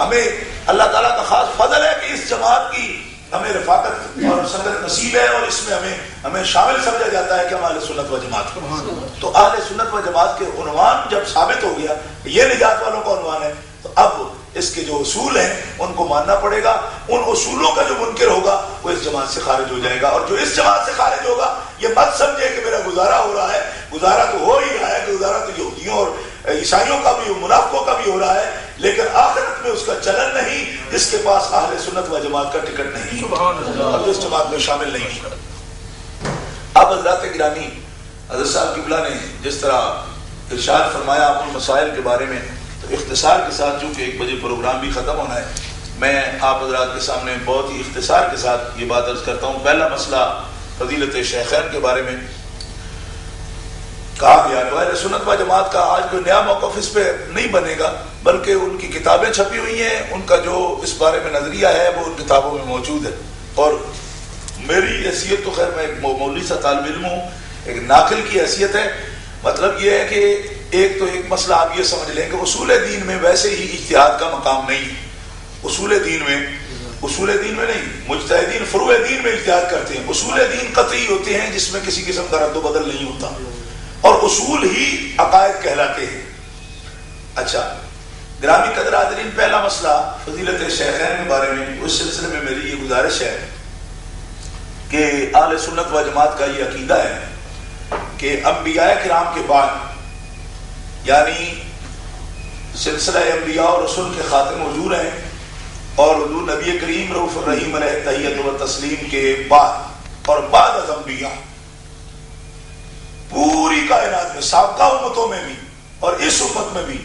ہمیں اللہ تعالیٰ کا خاص فضل ہے کہ اس جماعت کی ہمیں رفاقت اور سنگت نصیب ہے، اور اس میں ہمیں شامل سمجھا جاتا ہے کہ ہم اہل سنت و جماعت کو. تو اہل سنت و جماعت کے عنوان جب ثابت ہو گیا کہ یہ نجات والوں کا عنوان ہے، تو اب اس کے جو اصول ہیں ان کو ماننا پڑے گا. ان اصولوں کا جو منکر ہوگا وہ اس جماعت سے خارج ہو جائے گا، اور جو اس جماعت سے خارج ہوگا یہ مت سمجھے کہ میرا گزارا ہو رہا ہے. گزارا تو ہو ہی رہا ہے، گزارا تو یہودیوں اور عیسائیوں کا بھی، منافقوں کا بھی ہو رہا ہے، لیکن آخرت میں اس کا چلن نہیں جس کے پاس اہل سنت و جماعت کا ٹکٹ نہیں اور جو اس جماعت میں شامل نہیں. اب حضرات گرامی، حضرت صاحب قبلہ نے جس طرح ارشاد فرمایا ان مسائل کے بارے میں، تو اختصار کے ساتھ چونکہ 1 بجے پروگرام بھی ختم ہونا ہے، میں آپ حضرات کے سامنے بہت ہی اختصار کے ساتھ یہ بات عرض کرتا ہوں. پہلا مسئلہ فضیلت شیخین کے بارے میں کہا گیا تو اہل سنت و جماعت کا آج کوئی نیا موقف اس پہ نہیں بنے گا، بلکہ ان کی کتابیں چھپی ہوئی ہیں، ان کا جو اس بارے میں نظریہ ہے وہ ان کتابوں میں موجود ہے. اور میری حیثیت تو خیر میں ایک مولوی سا طالب علم ہوں، ایک ناقل کی حیثیت ہے. مطلب یہ ہے کہ ایک مسئلہ آپ یہ سمجھ لیں کہ اصول دین میں ویسے ہی اجتہاد کا مقام نہیں. اصول دین میں نہیں، مجتہدین فروع دین میں اجتہاد کرتے ہیں. اصول دین قطعی ہوتے ہیں جس میں کسی قسم کا رد و بدل نہیں ہوتا. اور اصول ہی عقائد کہلاتے ہیں۔ اچھا گرامی قدر حاضرین، پہلا مسئلہ فضیلت شیخین کے بارے میں، اس سلسلے میں میری یہ گزارش ہے کہ اہل سنت و جماعت کا یہ عقیدہ ہے کہ انبیاء کرام کے بعد، یعنی سلسلہ انبیاء اور رسول کے خاتم حضور ہیں، اور حضور نبی کریم رؤوف الرحیم علیہ تحیت و تسلیم کے بعد اور بعد از انبیاء پوری کائنات میں، سابقہ امتوں میں بھی اور اس امت میں بھی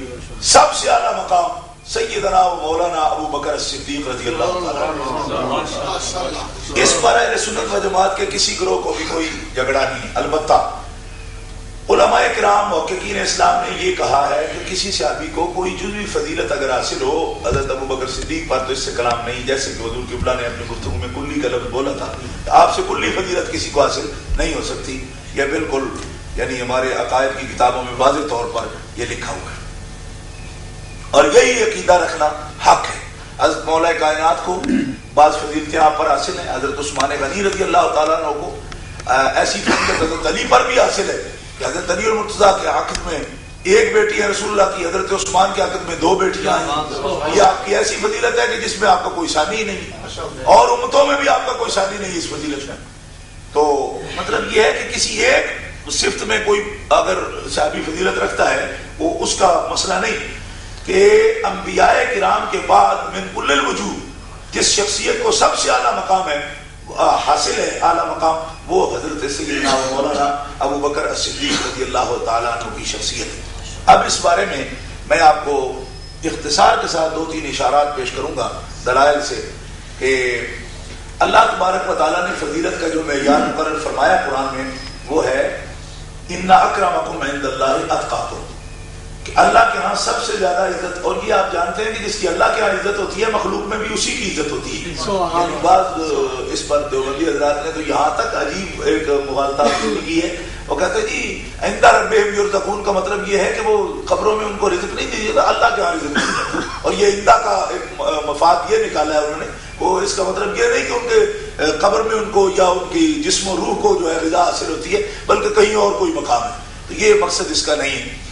سب سے اعلیٰ مقام سیدنا و مولانا ابو بکر صدیق رضی اللہ تعالیٰ۔ اس پر اہل سنت و جماعت کے کسی گروہ کو بھی کوئی جھگڑا نہیں، البتہ علماء کرام محققین اسلام نے یہ کہا ہے کہ کسی صحابی کو کوئی جزوی فضیلت اگر حاصل ہو حضرت ابو بکر صدیق پر، تو اس سے کلام نہیں، جیسے کہ حضور قبلہ نے اپنی گفتگو میں کلی کا لفظ بولا تھا، آپ سے کلی فضیلت کسی کو حاصل نہیں ہو سکتی۔ یہ بالکل یعنی ہمارے عقائد کی کتابوں میں واضح طور پر یہ لکھا ہوا ہے، اور یہی عقیدہ رکھنا حق ہے۔ حضرت مولا کائنات کو بعض فضیلتیں آپ پر حاصل ہیں، حضرت عثمان غنی رضی اللہ تعالیٰ عنہ کو ایسی فضیلت حضرت علی پر بھی حاصل ہے کہ حضرت علی المرتضیٰ کے عقد میں ایک بیٹی ہے رسول اللہ کی، حضرت عثمان کے عقد میں 2 بیٹیاں ہیں۔ یہ آپ کی ایسی فضیلت ہے کہ جس میں آپ کا کوئی ثانی ہی نہیں، اور امتوں میں بھی آپ کا کوئی ثانی نہیں اس فضیلت میں۔ تو مطلب یہ ہے کہ کسی ایک صفت میں کوئی اگر صحابی فضیلت رکھتا ہے وہ اس کا مسئلہ نہیں، کہ انبیاء کرام کے بعد من کل الوجوہ جس شخصیت کو سب سے اعلیٰ مقام ہے حاصل ہے، اعلیٰ مقام، وہ حضرت سیدنا مولانا ابو بکر الصدیق رضی اللہ تعالیٰ عنہ کی شخصیت ہے۔ اب اس بارے میں آپ کو اختصار کے ساتھ 2-3 اشارات پیش کروں گا دلائل سے، کہ اللہ تبارک و تعالیٰ نے فضیلت کا جو معیار مقرر فرمایا قرآن میں وہ ہے ان اکرمکم عند اللہ اتقاکم، کہ اللہ کے ہاں سب سے زیادہ عزت، اور یہ آپ جانتے ہیں کہ جس کی اللہ کے ہاں عزت ہوتی ہے مخلوق میں بھی اسی کی عزت ہوتی ہے۔ یعنی بعض اس پر دیوبندی حضرات نے تو یہاں تک عجیب ایک مغالطات کی ہے، وہ کہتے ہیں جی عند ربہم یرزقون کا مطلب یہ ہے کہ وہ قبروں میں ان کو رزق نہیں دیجیے گا، اللہ کے ہاں رزق دیجیے گا، اور یہ عندہ کا ایک مفاد یہ نکالا ہے انہوں نے، وہ اس کا مطلب یہ نہیں کہ ان کے قبر میں ان کو یا ان کی جسم و روح کو جو ہے غذا حاصل ہوتی ہے، بلکہ کہیں اور کوئی مقام ہے، تو یہ مقصد اس کا نہیں ہے۔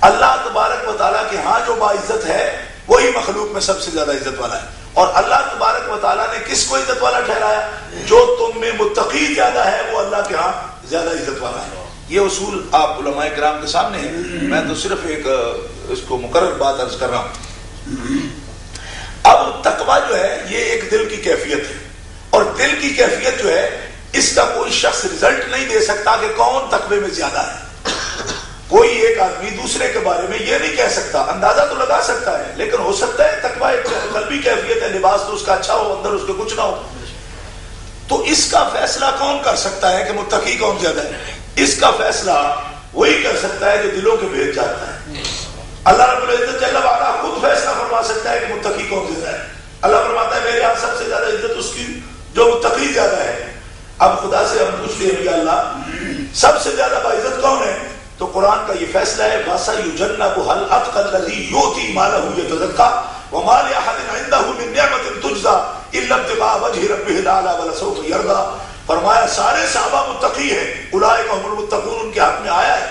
اللہ تبارک و تعالیٰ کے ہاں جو باعزت ہے وہی مخلوق میں سب سے زیادہ عزت والا ہے، اور اللہ تبارک و تعالیٰ نے کس کو عزت والا ٹھہرایا؟ جو تم میں متقی زیادہ ہے وہ اللہ کے ہاں زیادہ عزت والا ہے۔ یہ اصول آپ علماء کرام کے سامنے ہے، میں تو صرف ایک اس کو مقرر بات عرض کر رہا ہوں۔ اب تقویٰ جو ہے یہ ایک دل کی کیفیت ہے، اور دل کی کیفیت جو ہے اس کا کوئی شخص رزلٹ نہیں دے سکتا کہ کون تقوی میں زیادہ ہے۔ کوئی ایک آدمی دوسرے کے بارے میں یہ نہیں کہہ سکتا، اندازہ تو لگا سکتا ہے، لیکن ہو سکتا ہے تقویٰ ایک قلبی کیفیت ہے، لباس تو اس کا اچھا ہو اندر اس کے کچھ نہ ہو، تو اس کا فیصلہ کون کر سکتا ہے کہ متقی کون زیادہ ہے؟ اس کا فیصلہ وہی کر سکتا ہے جو دلوں کے بھید جانتا ہے۔ اللہ رب العزت جل وعلا خود فیصلہ فرما سکتا ہے کہ متقی کون زیادہ ہے۔ اللہ فرماتا ہے میرے یہاں سب سے زیادہ عزت اس کی جو متقی زیادہ ہے۔ اب خدا سے ہم پوچھتے ہیں یا اللہ سب سے زیادہ باعزت کون ہے؟ تو قرآن کا یہ فیصلہ ہے وَسَيُجَنَّبُهَا الْأَتْقَى الَّذِي يُؤْتِي مَالَهُ يَتَزَكَّىٰ وَمَا لِأَحَدٍ عِندَهُ مِن نِّعْمَةٍ تُجْزَىٰ إِلَّا ابْتِغَاءَ وَجْهِ رَبِّهِ الْأَعْلَىٰ وَلَسَوْفَ يَرْضَىٰ۔ فرمایا سارے صحابہ متقی ہیں، اولئک هم المتقون، ان کے حق میں آیا ہے،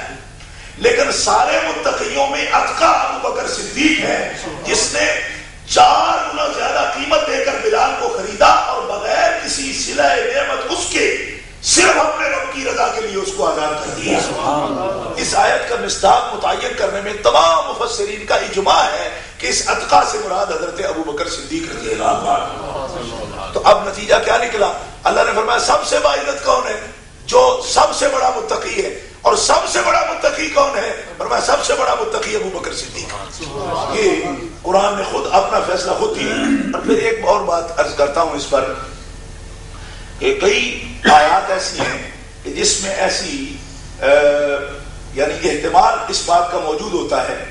لیکن سارے متقیوں میں اتقیٰ ابو بکر صدیق ہے، جس نے 4 گنا زیادہ قیمت دے کر بلال کو خریدا اور بغیر کسی صلہ نعمت اس کے صرف اپنے رب کی رضا کے لیے اس کو آزاد کر دیا۔ اس آیت کا مصداق متعین کرنے میں تمام مفسرین کا اجماع ہے کہ اس اتقیٰ سے مراد حضرت ابو بکر صدیق رضی اللہ عنہ۔ تو اب نتیجہ کیا نکلا؟ اللہ نے فرمایا سب سے باعزت کون ہے؟ جو سب سے بڑا متقی ہے، اور سب سے بڑا متقی کون ہے؟ فرمایا سب سے بڑا متقی ابو بکر صدیق۔ یہ قرآن نے خود اپنا فیصلہ خود دیا۔ اور پھر ایک اور بات عرض کرتا ہوں اس پر، کہ کئی آیات ایسی ہیں کہ جس میں ایسی یعنی احتمال اس بات کا موجود ہوتا ہے،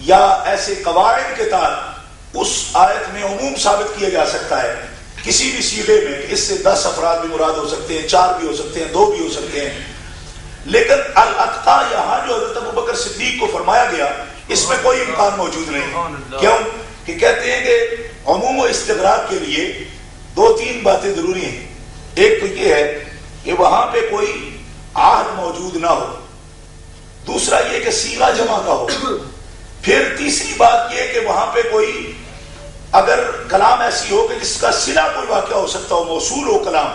یا ایسے قواعد کے تحت اس آیت میں عموم ثابت کیا جا سکتا ہے کسی بھی صیغے میں، کہ اس سے 10 افراد بھی مراد ہو سکتے ہیں، 4 بھی ہو سکتے ہیں، 2 بھی ہو سکتے ہیں، لیکن الاتقیٰ یہاں جو حضرت ابو بکر صدیق کو فرمایا گیا اس میں کوئی امکان موجود نہیں۔ کیوں؟ کہ کہتے ہیں کہ عموم و استغراق کے لیے 2-3 باتیں ضروری ہیں۔ ایک تو یہ ہے کہ وہاں پہ کوئی عہد موجود نہ ہو، دوسرا یہ کہ صیغہ جمع کا ہو. پھر تیسری بات یہ کہ وہاں پہ کوئی اگر کلام ایسی ہو کہ جس کا صلہ کوئی واقعہ ہو سکتا ہو، موصول ہو کلام،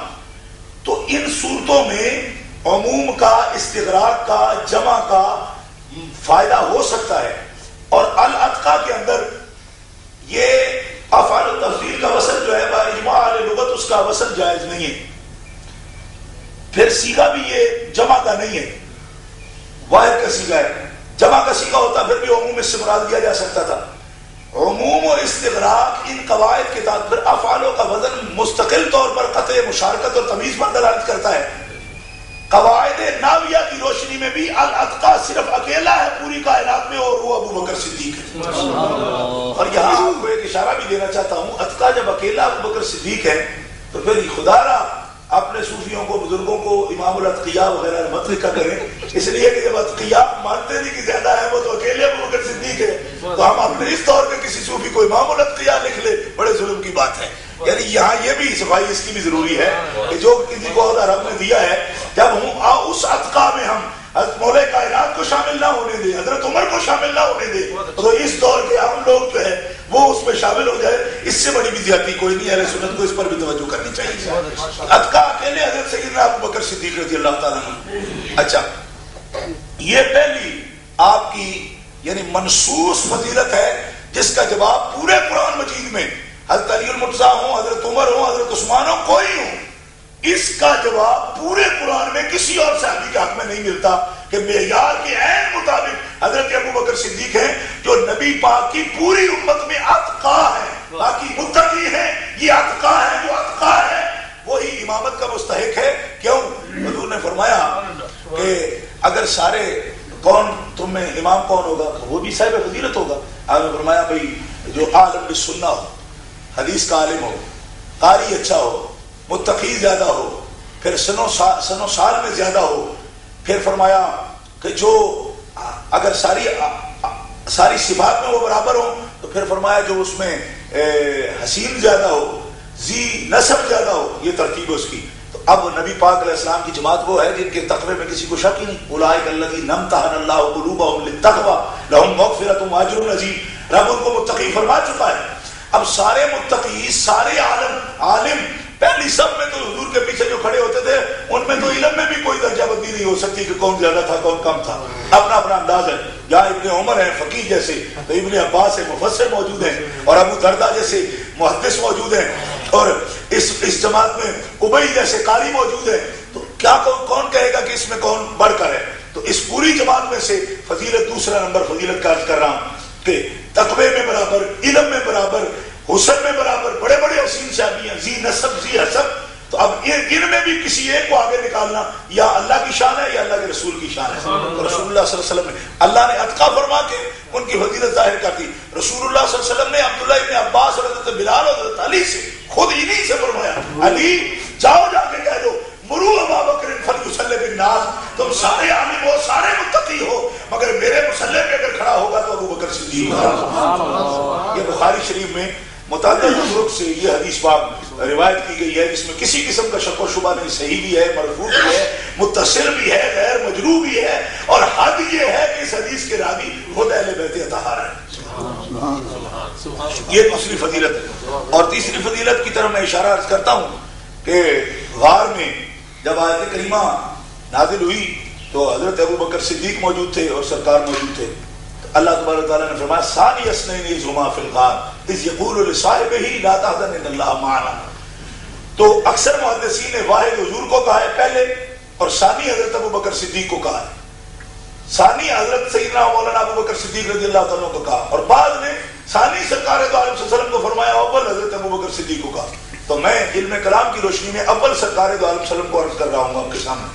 تو ان صورتوں میں عموم کا، استغراق کا، جمع کا فائدہ ہو سکتا ہے. اور الاتقا کے اندر یہ افعال التفضیل کا وصل جو ہے باجماع اہل لغت اس کا وصل جائز نہیں ہے. پھر صیغہ بھی یہ جمع کا نہیں ہے، واحد کا صیغہ ہے. جمع کا صیغہ ہوتا پھر بھی عموم اس سے مراد لیا جا سکتا تھا. عموم و استغراق ان قواعد کے تحت پھر افعالوں کا وزن مستقل طور پر قطع مشارکت اور تمیز پر دلالت کرتا ہے. قواعد ناویہ کی روشنی میں بھی الاتقا صرف اکیلا ہے پوری کائنات میں، اور وہ ابو بکر صدیق ہے. اور یہاں آپ کو ایک اشارہ بھی دینا چاہتا ہوں، اتقا جب اکیلا ابو بکر صدیق ہے تو پھر خدا را اپنے صوفیوں کو، بزرگوں کو امام الاتقیاء وغیرہ مت لکھا کریں، اس لیے کہ جب اتقیاء مانتے نہیں کہ زیادہ ہے وہ تو اکیلے ابو بکر صدیق ہے، تو ہم اپنے اس طور پہ کسی صوفی کو امام الاتقیاء لکھ لے، بڑے ظلم کی بات ہے. یعنی یہاں یہ بھی صفائی اس کی بھی ضروری ہے کہ جو کسی کو عہدہ رب نے دیا ہے، جب ہم اس اتقا میں ہم حضرت مولا کائنات کو شامل نہ ہونے دیں، حضرت عمر کو شامل نہ ہونے دیں، تو اس دور کے ہم لوگ جو ہے وہ اس میں شامل ہو جائے، اس سے بڑی بھی زیادتی کوئی نہیں. اہل سنت کو اس پر بھی توجہ کرنی چاہیے. اتقا اکیلے حضرت سیدنا ابو بکر صدیق رضی اللہ تعالیٰ عنہ. اچھا، یہ پہلی آپ کی یعنی منصوص فضیلت ہے جس کا جواب پورے قرآن مجید میں حضرت علی المرتضیٰ ہوں، حضرت عمر ہوں، حضرت عثمان ہوں، کوئی ہوں، اس کا جواب پورے قرآن میں کسی اور صحابی کے حق میں نہیں ملتا کہ معیار کے عین مطابق حضرت ابو بکر صدیق ہیں جو نبی پاک کی پوری امت میں اتقا ہے، باقی متقی ہیں، یہ اتقا ہے. جو اتقا ہے وہی امامت کا مستحق ہے. کیوں؟ حضور نے فرمایا کہ اگر سارے کون تم میں امام کون ہوگا؟ وہ بھی صاحب فضیلت ہوگا. آپ نے فرمایا بھائی جو عالم بالسنہ ہو، حدیث کا عالم ہو، قاری اچھا ہو، متقی زیادہ ہو، پھر سنو سال میں زیادہ ہو. پھر فرمایا کہ جو اگر ساری صفات میں وہ برابر ہو، تو پھر فرمایا جو اس میں حسین زیادہ ہو، ذی نسب زیادہ ہو، یہ ترتیب ہے اس کی. تو اب نبی پاک علیہ السلام کی جماعت وہ ہے جن کے تقوی میں کسی کو شک ہی نہیں. اولئک الذین امتحن اللہ قلوبهم للتقوی لهم مغفرۃ واجر عظیم. رب ان کو متقی فرما چکا ہے. اب سارے متقی، سارے عالم پہلی سب میں تو حضور کے پیچھے جو کھڑے ہوتے تھے ان میں تو علم میں بھی کوئی درجہ بندی نہیں ہو سکتی کہ کون زیادہ تھا کون کم تھا. اپنا اپنا انداز ہے. جہاں ابن عمر ہیں فقیہ جیسے، تو ابن عباس ہے مفسر موجود ہیں، اور ابو دردہ جیسے محدث موجود ہیں، اور اس جماعت میں ابی جیسے قاری موجود ہیں. تو کیا کون کہے گا کہ اس میں کون بڑھ کر ہے؟ تو اس پوری جماعت میں سے فضیلت دوسرا نمبر فضیلت کا عرض کر رہا ہوں کہ تقوی میں برابر، علم میں برابر، حسن میں برابر، بڑے بڑے حسین صحابی ہیں، ذی نسب ذی حسب. تو اب ان میں بھی کسی ایک کو آگے نکالنا یا اللہ کی شان ہے یا اللہ کے رسول کی شان ہے. تو رسول اللہ صلی اللہ علیہ وسلم نے اللہ نے اتقا فرما کے ان کی فضیلت ظاہر کر دی. رسول اللہ صلی اللہ علیہ وسلم نے عبداللہ ابن عباس اور حضرت بلال اور حضرت علی سے خود انہی سے فرمایا، علی جاؤ جا کے کہہ دو مرو ابا بکر فلیصلی بالناس، تم سارے عالم ہو، سارے متقی ہو، مگر میرے مصلی پہ اگر کھڑا ہوگا تو ابو بکر صدیق. یہ بخاری شریف میں متعدد طرق سے یہ حدیث پاک روایت کی گئی ہے جس میں کسی قسم کا شک و شبہ نہیں. صحیح بھی ہے، مرفوع بھی ہے، متصل بھی ہے، غیر مجروح بھی ہے، اور حد یہ ہے کہ اس حدیث کے راوی خود اہل بیت اطہار ہیں. یہ دوسری فضیلت ہے. اور تیسری فضیلت کی طرف میں اشارہ عرض کرتا ہوں کہ غار میں جب آیت کریمہ نازل ہوئی تو حضرت ابو بکر صدیق موجود تھے اور سرکار موجود تھے. اللہ تبارک تعالیٰ نے فرمایا ثانی اثنین اذ ہما فی الغار اذ یقول لصاحبہ لا تحزن ان اللہ معنا. تو اکثر محدثین نے واحد حضور کو کہا ہے پہلے، اور ثانی حضرت ابو بکر صدیق کو کہا ہے. ثانی حضرت سیدنا مولانا ابو بکر صدیق رضی اللہ تعالیٰ کو کہا، اور بعد نے ثانی سرکار دو عالم صلی اللہ علیہ وسلم کو فرمایا، اول حضرت ابو بکر صدیق کو کہا. تو میں علم کلام کی روشنی میں اول سرکار دو عالم صلی اللہ علیہ وسلم کو عرض کر رہا ہوں آپ کے سامنے.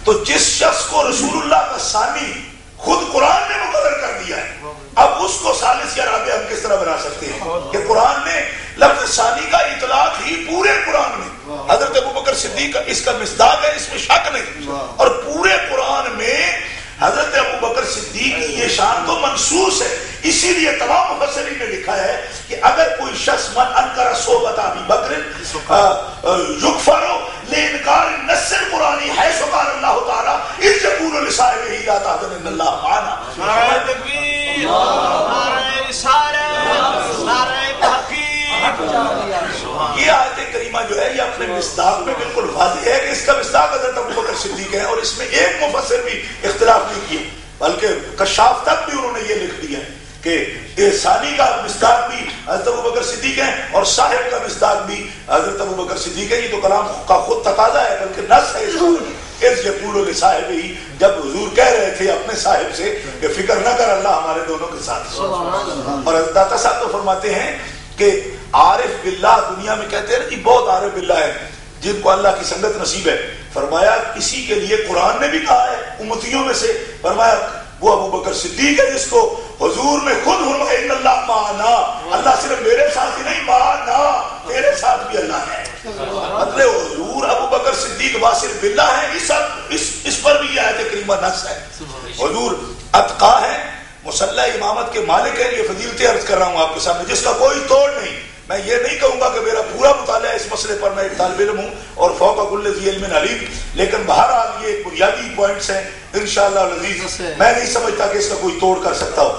تو جس شخص کو رسول اللہ کا ثانی خود قرآن نے مقرر کر دیا ہے، اب اس کو ثالث یا رابع ہم کس طرح بنا سکتے ہیں کہ قرآن نے لفظ ثانی کا اطلاق ہی پورے قرآن میں حضرت ابو بکر صدیق کا اس کا مصداق ہے، اس میں شک نہیں. اور پورے قرآن میں حضرت ابو بکر صدیق کی یہ شان تو منصوص ہے. اسی لیے تمام مفسرین نے لکھا ہے کہ اگر کوئی شخص من انکر صحبت ابی بکر یکفر لانکار النص القرآنی حیث قال اللہ تعالی اذ یقول لصاحبہ لا تحزن ان اللہ معنا. نعرہ تکبیر، نعرہ رسالت، نعرہ تحقیق. یہ آیت کریمہ جو ہے یہ اپنے مصداق میں بالکل واضح ہے کہ اس کا مصداق حضرت ابوبکر صدیق ہے، اور اس میں ایک مفسر بھی اختلاف نہیں کیا، بلکہ کشاف تک بھی انہوں نے یہ لکھ دیا کہ ثانی کا مصداق بھی حضرت ابوبکر صدیق ہے اور صاحب کا مصداق بھی حضرت ابوبکر صدیق ہے. یہ تو کلام کا خود تقاضا ہے، بلکہ نص ہے اس میں، اس یقول لصاحب ہی، جب حضور کہہ رہے تھے اپنے صاحب سے کہ فکر نہ کر، اللہ ہمارے دونوں کے ساتھ. اور حضرت داتا صاحب تو فرماتے ہیں کہ عارف باللہ دنیا میں کہتے ہیں جی بہت عارف باللہ ہے جن کو اللہ کی سنگت نصیب ہے. فرمایا کسی کے لیے قرآن نے بھی کہا ہے امتیوں میں سے، فرمایا وہ ابوبکر صدیق ہے جس کو حضور نے خود فرمایا ان اللہ معنا، اللہ صرف میرے ساتھ ہی نہیں، معنا تیرے ساتھ بھی اللہ ہے. مطلب حضور ابوبکر صدیق واصل باللہ ہے، اس پر بھی یہ آیت کریمہ نص ہے. حضور اتقا ہے، مصلی امامت کے مالک ہیں. یہ فضیلتیں عرض کر رہا ہوں آپ کے سامنے جس کا کوئی توڑ نہیں. میں یہ نہیں کہوں گا کہ میرا پورا مطالعہ اس مسئلے پر، میں ایک طالب علم ہوں اور فوق کل ذی علم علیم، لیکن بہرحال یہ بنیادی پوائنٹس ہیں انشاءاللہ العزیز. میں نہیں سمجھتا کہ اس کا کوئی توڑ کر سکتا ہو.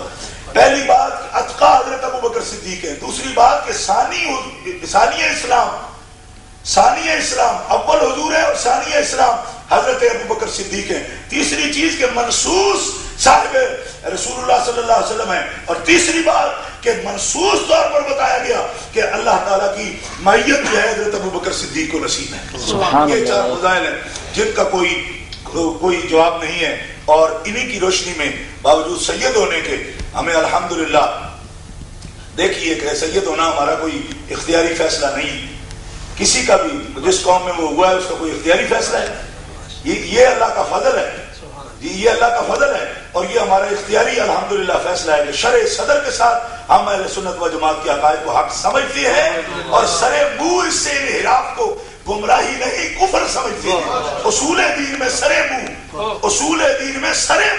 پہلی بات اتقا حضرت ابوبکر صدیق ہے. دوسری بات کہ ثانی اسلام اول حضور ہے اور ثانی اسلام حضرت ابوبکر صدیق ہیں. تیسری چیز کہ منصوص صاحب رسول اللہ صلی اللہ علیہ وسلم ہے. اور تیسری بات کہ منصوص طور پر بتایا گیا کہ اللہ تعالیٰ کی معیت جو ہے حضرت ابوبکر صدیق کو نصیب ہے. یہ چار فضائل ہیں جن کا کوئی جواب نہیں ہے، اور انہی کی روشنی میں باوجود سید ہونے کے ہمیں الحمدللہ دیکھیے کہ سید ہونا ہمارا کوئی اختیاری فیصلہ نہیں. کسی کا بھی جس قوم میں وہ ہوا ہے اس کا کوئی اختیاری فیصلہ ہے، یہ اللہ کا فضل ہے. یہ اللہ کا فضل ہے، اور یہ ہمارا اختیاری الحمدللہ فیصلہ ہے کہ شرع صدر کے ساتھ ہم اہل سنت و جماعت کے عقائد کو حق سمجھتے ہیں، اور سرے منہ اس سے انحراف کو گمراہی نہیں کفر سمجھتے ہیں. اصول دین میں سرے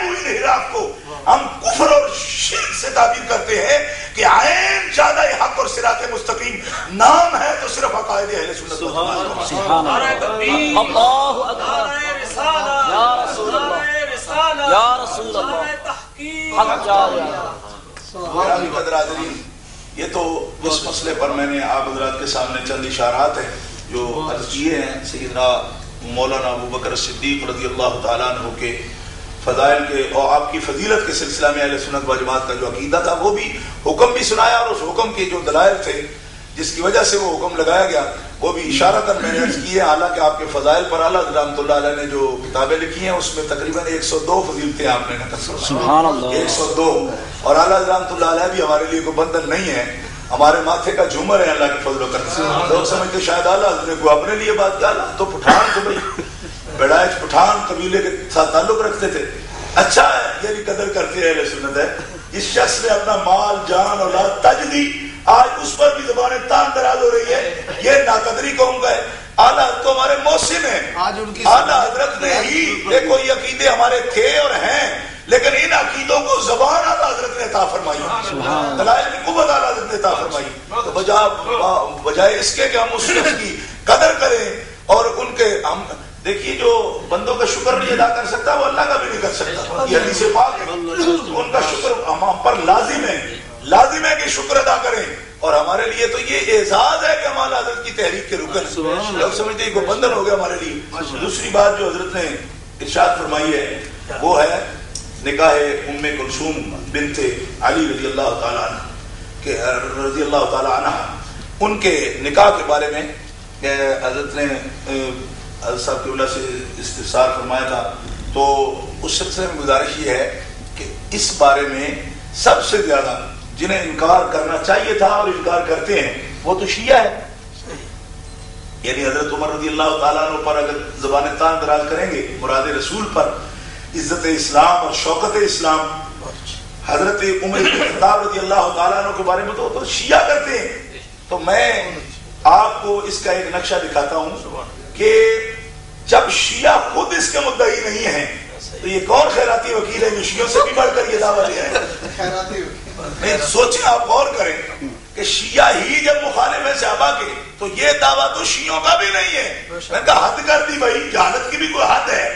منہ انحراف کو ہم کفر اور شرک سے تعبیر کرتے ہیں کہ عین زیادہ حق اور صراط مستقیم نام ہے تو صرف عقائد اہل سنت و جماعت. نعرہ تکبیر، اللہ اکبر، نعرہ رسالت، یا رسول اللہ، یا رسول اللہ، نعرہ تحقیق، حق جاری. حضرات یہ تو اس مسئلے پر میں نے آپ حضرات کے سامنے چند اشارات ہیں جو عرض کیے ہیں. سیدنا مولانا ابوبکر صدیق رضی اللہ تعالیٰ عنہ کے فضائل کے اور آپ کی فضیلت کے سلسلہ میں اہل سنت و جماعت کا جو عقیدہ تھا وہ بھی حکم بھی سنایا، اور اس حکم کے جو دلائل تھے جس کی وجہ سے وہ حکم لگایا گیا وہ بھی اشارتاً میں نے عرض کی ہے. حالانکہ آپ کے فضائل پر اعلیٰ رحمۃ اللہ علیہ نے جو کتابیں لکھی ہیں اس میں تقریباً 102 فضیلتیں آپ نے نقل فرمائی. سبحان اللہ، 102. اور اعلیٰ رحمۃ اللہ علیہ بھی ہمارے لیے کوئی بندھن نہیں ہے، ہمارے ماتھے کا جھومر ہے اللہ کے فضل و کرم سے. لوگ سمجھتے شاید اعلیٰ نے کو اپنے لیے بات کیا، تو پٹھان تو بھائی بیڑائچ پٹھان قبیلے کے ساتھ تعلق رکھتے تھے. اچھا ہے، یہ بھی قدر کرتے ہیں اہل سنت ہے. اس شخص نے اپنا مال جان اولاد تج دی، آج اس پر بھی زبانیں تان دراز ہو رہی ہے، یہ ناقدری کہوں گا. اعلیٰ تو ہمارے محسن ہیں، اعلیٰ حضرت نے ہی دیکھو یہ عقیدے ہمارے تھے اور ہیں، لیکن ان عقیدوں کو زبان اعلیٰ حضرت نے عطا فرمائی، دلائل کی قوت اعلیٰ حضرت نے عطا فرمائی. تو بجائے اس کے کہ ہم اس شخص کی قدر کریں اور ان کے ہم دیکھیے جو بندوں کا شکر نہیں ادا کر سکتا وہ اللہ کا بھی نہیں کر سکتا. یہ حدیث پاک ہے، ان کا شکر ہم پر لازم ہے کہ شکر ادا کریں. اور ہمارے لیے تو یہ اعزاز ہے کہ ہمارا حضرت کی تحریک کے رکن ہیں. لوگ سمجھتے ہیں کہ بندھن ہو گیا ہمارے لیے. دوسری بات جو حضرت نے ارشاد فرمائی ہے وہ ہے نکاح ام کلثوم بنت علی رضی اللہ تعالیٰ عنہ کہ رضی اللہ تعالیٰ عنہ. ان کے نکاح کے بارے میں حضرت نے حضرت صاحب کی وجہ سے استفسار فرمایا تھا. تو اس سلسلے میں گزارش یہ ہے کہ اس بارے میں سب سے زیادہ جنہیں انکار کرنا چاہیے تھا اور انکار کرتے ہیں وہ تو شیعہ ہے. یعنی حضرت عمر رضی اللہ تعالیٰ عنہ پر اگر زبان تان دراز کریں گے، مراد رسول پر عزت اسلام اور شوکت اسلام، حضرت عمر بن خطاب رضی اللہ تعالیٰ عنہ کے بارے میں تو شیعہ کرتے ہیں. تو میں آپ کو اس کا ایک نقشہ دکھاتا ہوں کہ جب شیعہ خود اس کے مدعی نہیں ہیں تو یہ کون خیراتی وکیل ہے جو شیعوں سے بھی بڑھ کر یہ دعویٰ دیا ہے؟ سوچیں، آپ غور کریں کہ شیعہ ہی جب مخالف ہے صحابہ کے تو یہ دعویٰ تو شیعوں کا بھی نہیں ہے. میں نے کہا حد کر دی بھائی، جہالت کی بھی کوئی حد ہے.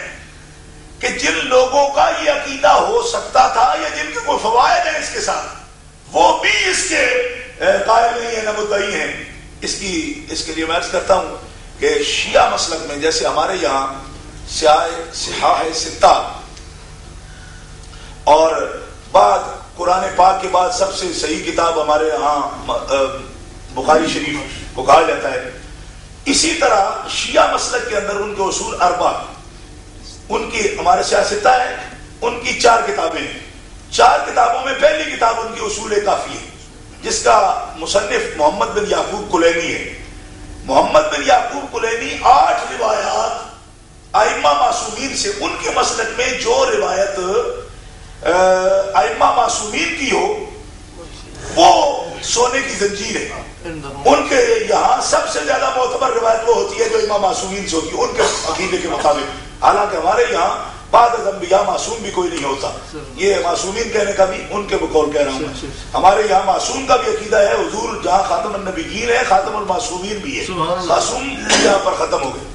کہ جن لوگوں کا یہ عقیدہ ہو سکتا تھا یا جن کے کوئی فوائد ہیں اس کے ساتھ، وہ بھی اس کے قائل نہیں ہیں، نہ مدعی ہیں۔ اس کے لیے میں عرض کرتا ہوں کہ شیعہ مسلک میں جیسے ہمارے یہاں صحاح ستہ اور بعد قرآن پاک کے بعد سب سے صحیح کتاب ہمارے یہاں بخاری شریف کو کہا جاتا ہے، اسی طرح شیعہ مسلک کے اندر ان کے اصول اربع، ان کی ہمارے سیاستہ ہے، ان کی 4 کتابیں ہیں۔ 4 کتابوں میں پہلی کتاب ان کی اصول کافی ہے، جس کا مصنف محمد بن یعقوب کلینی ہے۔ محمد بن یعقوب کلینی 8 روایات ائمہ معصومین سے، ان کے مسلک میں جو روایت ائمہ معصومین کی ہو وہ سونے کی زنجیر ہے۔ ان کے یہاں سب سے زیادہ معتبر روایت وہ ہوتی ہے جو امام معصومین سے ہوتی ہے ان کے عقیدے کے مطابق، حالانکہ ہمارے یہاں بعد از انبیاء معصوم بھی کوئی نہیں ہوتا، یہ معصومین کہنے کا بھی ان کے بقول کہہ رہا ہوں۔ ہمارے یہاں معصوم کا بھی عقیدہ ہے، حضور جہاں خاتم النبیین ہے خاتم المعصومین بھی ہے، معصوم یہاں پر ختم ہو گئے۔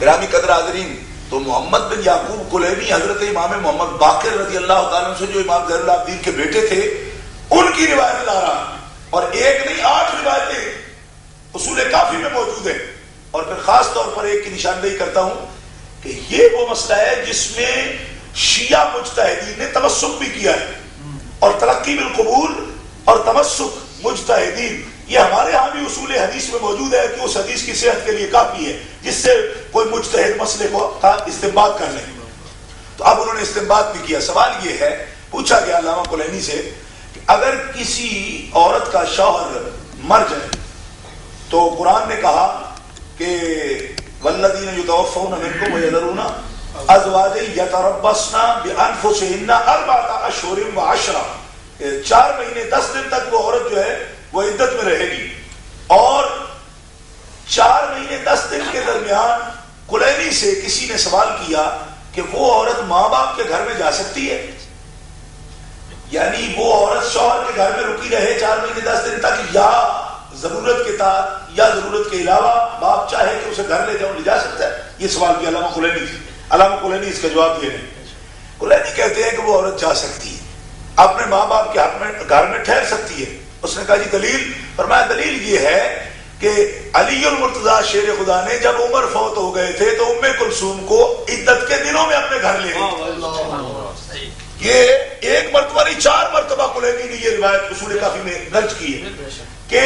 گرامی قدر حاضرین، تو محمد بن یعقوب کلینی حضرت امام محمد باقر رضی اللہ تعالیٰ سے جو امام زین العابدین کے بیٹے تھے ان کی روایت لا رہا، اور ایک نہیں 8 روایتیں اصول کافی میں موجود ہیں۔ اور پھر خاص طور پر ایک کی نشاندہی کرتا ہوں کہ یہ وہ مسئلہ ہے جس میں شیعہ مجتہدین نے تمسک بھی کیا ہے، اور تلقی بالقبول اور تمسک مجتہدین یہ ہمارے ہاں بھی اصول حدیث میں موجود ہے کہ اس حدیث کی صحت کے لیے کافی ہے جس سے کوئی مجتہد مسئلے کو استنباط کر لے۔ تو اب انہوں نے استنباط بھی کیا۔ سوال یہ ہے، پوچھا گیا علامہ کلینی سے کہ اگر کسی عورت کا شوہر مر جائے تو قرآن نے کہا کہ والذین یتوفون منکم ویذرون ازواجا یتربصن بانفسہن 4 اشہر و10، 4 مہینے 10 دن تک وہ عورت جو ہے وہ عدت میں رہے گی، اور 4 مہینے 10 دن کے درمیان کلینی سے کسی نے سوال کیا کہ وہ عورت ماں باپ کے گھر میں جا سکتی ہے؟ یعنی وہ عورت شوہر کے گھر میں رکی رہے 4 مہینے 10 دن تک، یا ضرورت کے تحت یا ضرورت کے علاوہ باپ چاہے کہ اسے گھر لے جاؤ لے جا سکتا ہے؟ یہ سوال کیا علامہ کلینی سے۔ علامہ کلینی اس کا جواب یہ نہیں، کلینی کہتے ہیں کہ وہ عورت جا سکتی ہے، اپنے ماں باپ کے حق میں گھر میں ٹھہر سکتی ہے۔ اس نے کہا جی دلیل؟ فرمایا دلیل یہ ہے کہ علی المرتضیٰ شیر خدا نے جب عمر فوت ہو گئے تھے تو ام کلثوم کو عدت کے دنوں میں اپنے گھر لے گئے۔ یہ ایک مرتبہ نہیں 4 مرتبہ کلینی نے یہ روایت اصول کافی میں درج کی ہے کہ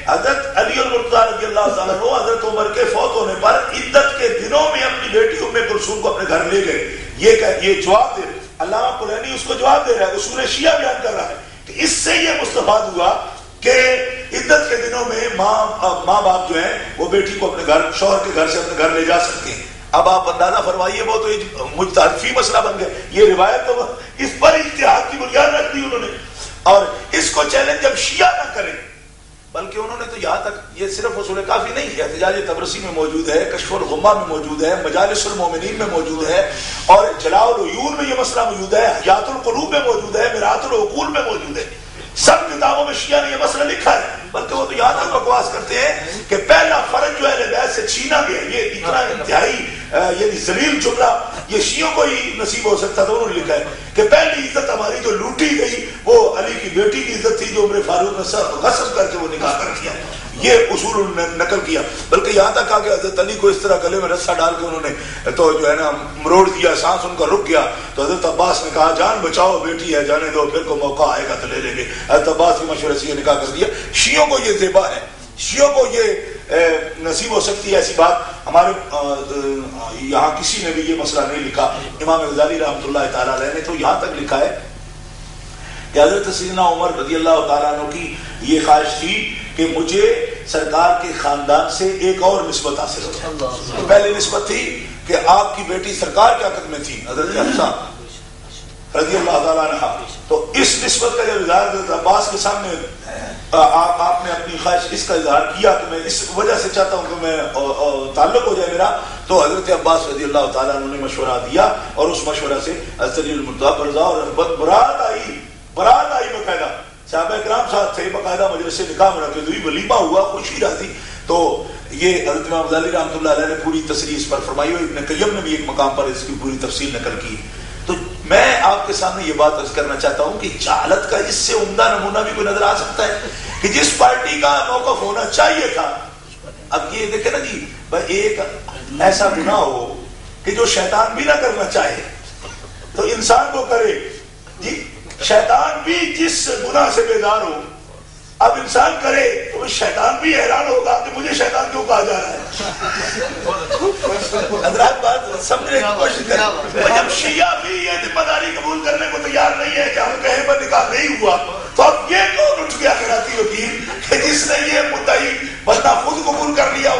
حضرت علی المرتضیٰ رضی اللہ تعالیٰ عنہ حضرت عمر کے فوت ہونے پر عدت کے دنوں میں اپنی بیٹی ام کلثوم کو اپنے گھر لے گئے۔ یہ جواب دے رہے علامہ کلینی، اس کو جواب دے رہا ہے، اصول شیعہ بیان کر رہا ہے کہ اس سے یہ مستفاد ہوا کہ عدت کے دنوں میں ماں باپ جو ہیں وہ بیٹی کو اپنے گھر، شوہر کے گھر سے اپنے گھر لے جا سکتے ہیں۔ اب آپ اندازہ فرمائیے، وہ تو مجتہد فی مسئلہ بن گئے، یہ روایت تو اس پر اجتہاد کی بنیاد رکھ دی انہوں نے، اور اس کو چیلنج جب شیعہ نہ کریں، بلکہ انہوں نے تو یہاں تک یہ صرف اصول کافی نہیں ہے، احتجاج تبرسی میں موجود ہے، کشف الغمہ میں موجود ہے، مجالس المومنین میں موجود ہے، اور جلاء العیون میں یہ مسئلہ موجود ہے، حیات القلوب میں موجود ہے، مرآت العقول میں موجود ہے، سب کتابوں میں شیعہ نے یہ مسئلہ لکھا ہے۔ بلکہ وہ تو یہاں تک بکواس کرتے ہیں کہ پہلا فرض جو اہل بیت سے چھینا گیا، یہ اتنا انتہائی یعنی ذلیل جملہ یہ شیعوں کو ہی نصیب ہو سکتا تھا۔ انہوں نے لکھا ہے کہ پہلی عزت ہماری جو لوٹی گئی وہ علی کی بیٹی کی عزت تھی جو عمر فاروق نے غصب کر کے وہ نکاح کر دیا، یہ اصول نقل کیا۔ بلکہ یہاں تک کہا کہ حضرت علی کو اس طرح گلے میں رسہ ڈال کے انہوں نے تو جو ہے نا مروڑ دیا، سانس ان کا رک گیا، تو حضرت عباس نے کہا جان بچاؤ، بیٹی ہے جانے دو، پھر کو موقع آئے گا تو لے لیں گے۔ حضرت عباس کی مشورے سے یہ نکاح کر دیا۔ شیعوں کو یہ زیبا ہے، شیعوں کو یہ نصیب ہو سکتی ہے ایسی بات۔ ہمارے یہاں کسی نے بھی یہ مسئلہ نہیں لکھا۔ امام غزالی رحمۃ اللہ تعالیٰ علیہ نے تو یہاں تک لکھا ہے کہ حضرت سیدنا عمر رضی اللہ تعالیٰ عنہ کی یہ خواہش تھی کہ مجھے سرکار کے خاندان سے ایک اور نسبت حاصل ہو۔ پہلی نسبت تھی کہ آپ کی بیٹی سرکار کے عقد میں تھی، حضرت حفصہ رضی اللہ تعالیٰ عنہ، تو اس نسبت کا جب اظہار حضرت عباس کے سامنے آپ نے اپنی خواہش اس کا اظہار کیا کہ میں اس وجہ سے چاہتا ہوں کہ میں تعلق ہو جائے میرا، تو حضرت عباس رضی اللہ تعالیٰ عنہ نے مشورہ دیا، اور اس مشورہ سے حضرت علی المرتضیٰ پر رضا اور برات آئی باقاعدہ صحابہ کرام ساتھ تھے، باقاعدہ مجلس سے نکاح منعقد ہوئی، ولیمہ ہوا، خوشی راضی، تو یہ حضرت امام غزالی رحمۃ اللہ علیہ نے پوری تصریح اس پر فرمائی ہوئی، ابن قیم نے بھی ایک مقام پر اس کی پوری تفصیل نقل کی. تو میں آپ کے سامنے یہ بات عرض کرنا چاہتا ہوں کہ جہالت کا اس سے عمدہ نمونہ بھی کوئی نظر آ سکتا ہے کہ جس پارٹی کا موقف ہونا چاہیے تھا. اب یہ دیکھیں نا جی، ایک ایسا گناہ ہو کہ جو شیطان بھی نہ کرنا چاہے تو انسان کو کرے جی، شیطان بھی جس گناہ سے بیدار ہو، اب انسان کرے تو شیطان بھی حیران ہوگا کہ مجھے شیطان کیوں کہا جا رہا ہے. حضرات بات سمجھنے کی کوشش کریں. جب شیعہ بھی یہ ذمہ داری قبول کرنے کو تیار نہیں ہے کہ ہم کہیں پر نکاح نہیں ہوا، تو اب یہ کون اٹھ گیا خیراتی وکیل کہ جس نے یہ مدعی بندہ خود قبول کر لیا،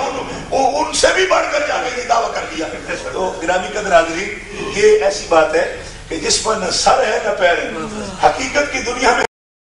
ان سے بھی بڑھ کر جا کے یہ دعویٰ کر دیا. تو گرامی قدر حاضرین، یہ ایسی بات ہے کہ جس پر نہ سر ہے نہ پیر ہے. حقیقت کی دنیا میں